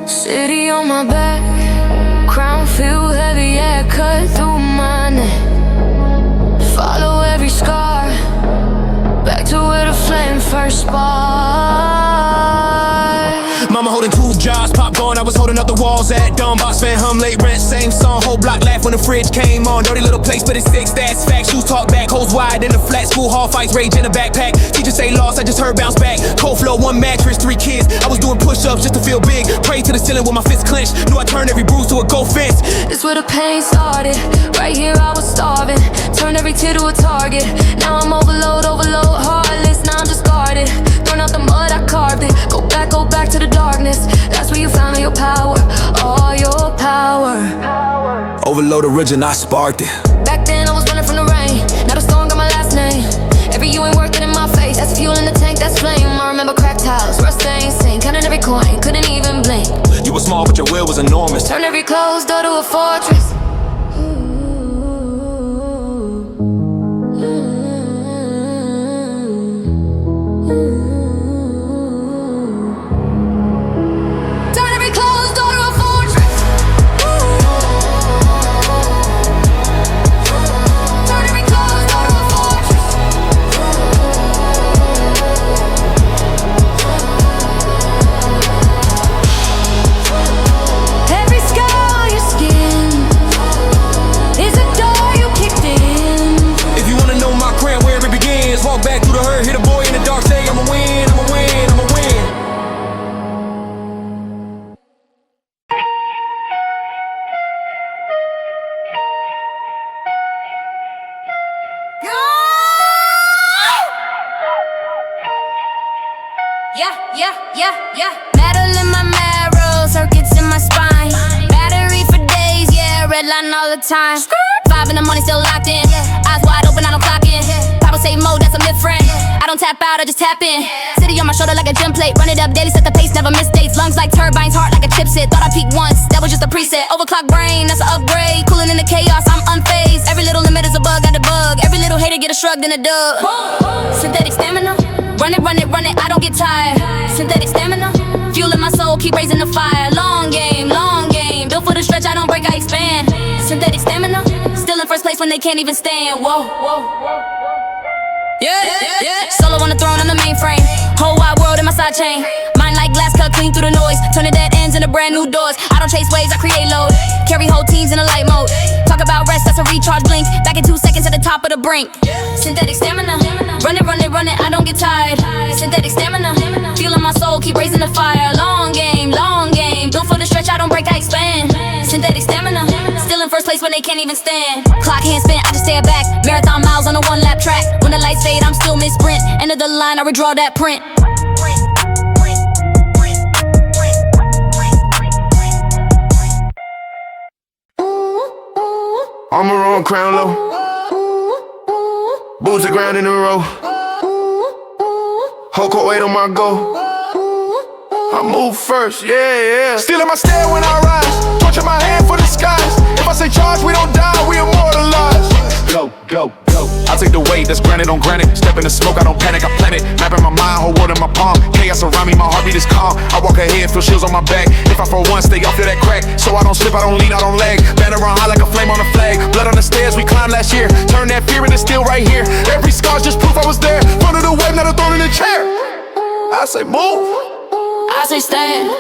City on my back, crown feel heavy, yeah, cut through my neck. Follow every scar, back to where the flame first sparked. Mama holding 2 jobs, popcorn, I was holding up the walls at Dumb Box Fan Hum, late rent, same song, whole block laugh when the fridge came on. Dirty little place, but it's 6, that's facts. Shoes talk back, holes wide in the flat. School hall fights, rage in a backpack. Teachers say lost, I just heard bounce back. Cold flow, 1 mattress, 3 kids. I was doing push-ups just to feel big. Pray to the ceiling with my fists clenched. Knew I turned every bruise to a gold fence. It's where the pain started. Right here I was starving. Turned every tear to a target. Now I'm overload, heartless. Now I'm discarded. Thrown out the mud, I carved it. Go back to the darkness. That's where you found all your power. All your power. Overload origin, I sparked it. Back then I was running from the rain. Now the storm got my last name. Every you ain't worth it in my face. Gas fuel in the tank, that's flame. I remember cracked house, rust ain't seen. Counting every coin, couldn't even blink. You were small, but your will was enormous. Turn every closed door to a fortress. Walk back through the herd, hit a boy in the dark, say I'ma win, I'ma win, I'ma win. Yeah. Metal in my marrow, circuits in my spine. Battery for days, yeah, red line all the time. 5 in the morning, still locked in. Eyes wide open, I don't clock in. Papa say mo, that's a mid friend. I don't tap out, I just tap in. City on my shoulder like a gym plate. Run it up daily, set the pace, never miss dates. Lungs like turbines, heart like a chipset. Thought I peaked once, that was just a preset. Overclock brain, that's an upgrade. Cooling in the chaos, I'm unfazed. Every little limit is a bug, got the bug. Every little hater get a shrug, then a dub. Synthetic stamina, run it, I don't get tired. Synthetic stamina, fueling my soul, keep raising the fire. Long game, built for the stretch, I don't break, I expand. Synthetic stamina, still in first place when they can't even stand. Whoa. Yeah. Solo on the throne on the mainframe. Whole wide world in my side chain. Mind like glass cut clean through the noise. Turning dead ends into brand new doors. I don't chase waves, I create load. Carry whole teams in a light mode. Talk about rest, that's a recharge blink. Back in 2 seconds at the top of the brink. Synthetic stamina, run it, I don't get tired. Synthetic stamina, fueling my soul, keep raising the fire. Long game, built for the stretch, I don't break, I expand. Synthetic stamina, still in first place when they can't even stand. Clock hand spent, I just stare back. Marathon miles on a 1-lap track. When the lights fade, I'm still mid-sprint. End of the line, I redraw that print. Armor on, crown low. Boots the ground in a row. Whole court weight on my go. I move first, yeah. Still in my stare when I rise. Torching my hand for the skies. If I say charge, we don't die, we immortalized. Go. I take the weight that's granite on granite. Step in the smoke, I don't panic, I plan it. Mapping my mind, whole world in my palm. Chaos around me, my heartbeat is calm. I walk ahead, feel shields on my back. If I for one stay off, feel that crack. So I don't slip, I don't lean, I don't lag. Banner on high like a flame on a flag. Blood on the stairs, we climbed last year. Turn that fear into steel right here. Every scar's just proof I was there. Front of the wave, not a thorn in the chair. I say move, I say stand.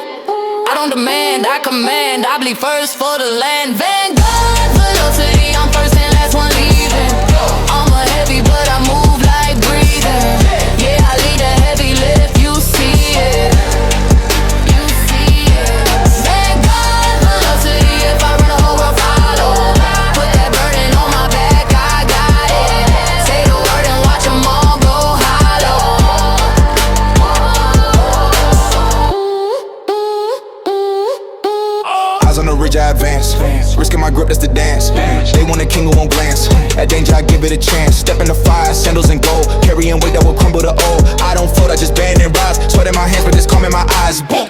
I don't demand, I command. I bleed first for the land. Vanguard, velocity, I'm first and last one leaving. I'm a heavy, but I move like breathing. Yeah, I lead a heavy lift, you see it. Vanguard, velocity, if I run the whole world follow. Put that burden on my back, I got it. Say the word and watch them all go hollow. Eyes on the ridge, I advance. Risking my grip, that's the dance. They want a king who won't glance. At danger, I give it a chance. Step in the fire, sandals and gold. Carrying weight that will crumble the old. I don't fold, I just bend and rise. Sweat in my hands, but it's calm in my eyes. Boom.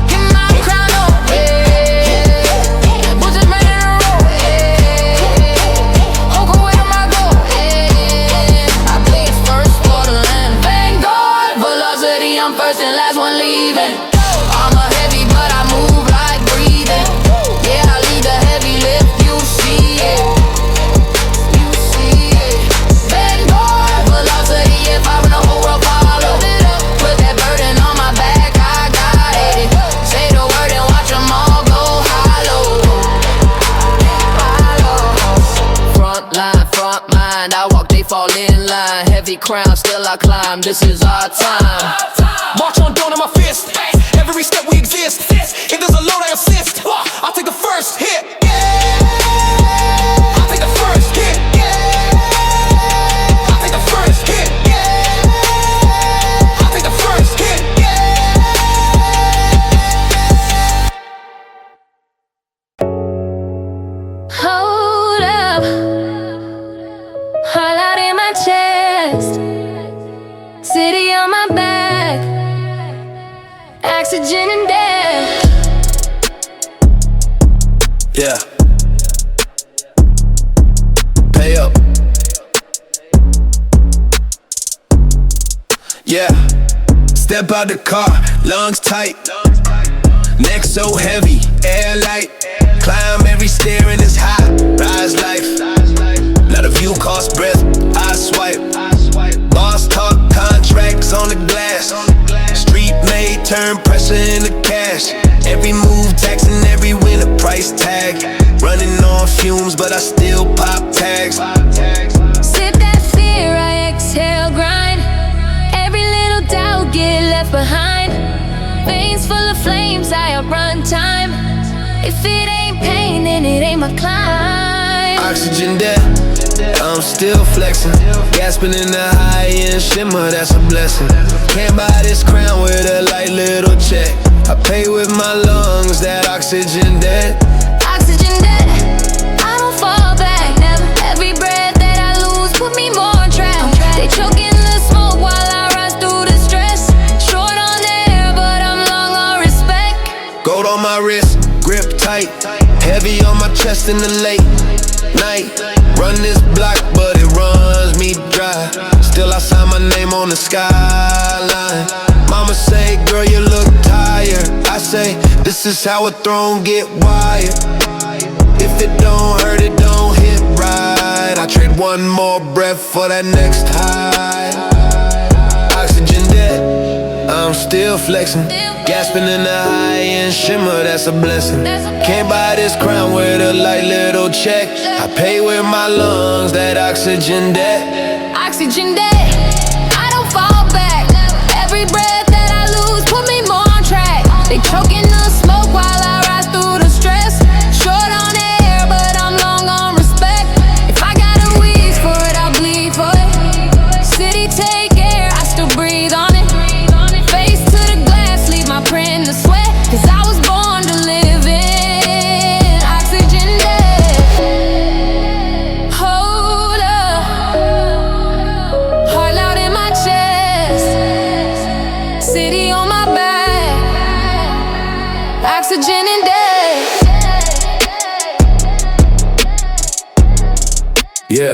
Get my crown up, yeah. Put this man in a row, yeah. Hold weight on my go, yeah. I bleed first for the land. Vanguard, velocity, I'm first and last one leaving. I'm a heavy, but I move like breathing. Yeah, I lead the heavy lift, you see it. Vanguard, velocity, if I run the whole world follow. Put that burden on my back, I got it. Say the word and watch them all go hollow. Front mind, I walk, they fall in line. Heavy crown, still I climb, this is our time. March on dawn in my fist. Every step we exist. If there's a load, I assist. I'll take the first hit. I'll take the first hit. I'll take the first hit. I'll take the first hit. Hold up, all out in my chest. Oxygen and death. Yeah. Pay up. Yeah. Step out the car, lungs tight. Neck so heavy, air light. Climb every stair and it's hot. Rise life. Now the view costs breath, I swipe. Boss talk, contracts on the glass. Street made, turn pressure into cash. Every move taxing, every win a price tag. Running on fumes, but I still pop tags. Sip that fear, I exhale, grind. Every little doubt get left behind. Veins full of flames, I outrun time. If it ain't pain, then it ain't my climb. Oxygen death, I'm still flexing. Gasping in the high-end shimmer, that's a blessing. Can't buy this crown with a light little check. I pay with my lungs, that oxygen debt. Oxygen debt, I don't fall back, never. Every breath that I lose put me more on track. They choking the smoke while I rise through the stress. Short on air, but I'm long on respect. Gold on my wrist, grip tight. Heavy on my chest in the late night. Run this block, but it runs me dry. Still I sign my name on the skyline. Mama say, girl, you look tired. I say, this is how a throne get wired. If it don't hurt, it don't hit right. I trade one more breath for that next high. Oxygen debt, I'm still flexing. Gasping in the high-end shimmer, that's a blessing. Can't buy this crown with a light little check. I pay with my lungs, that oxygen debt. Oxygen debt, I don't fall back. Every breath that I lose put me more on track. They choking the smoke while I rise through the stress. Short on air, but I'm long on respect. If I gotta wheeze for it, I'll bleed for it. City take air, I still breathe on it. Face to the glass, leave my print to sweat. Cause I was born to live in oxygen death. Hold up, heart loud in my chest. City on my back, oxygen and death. Yeah.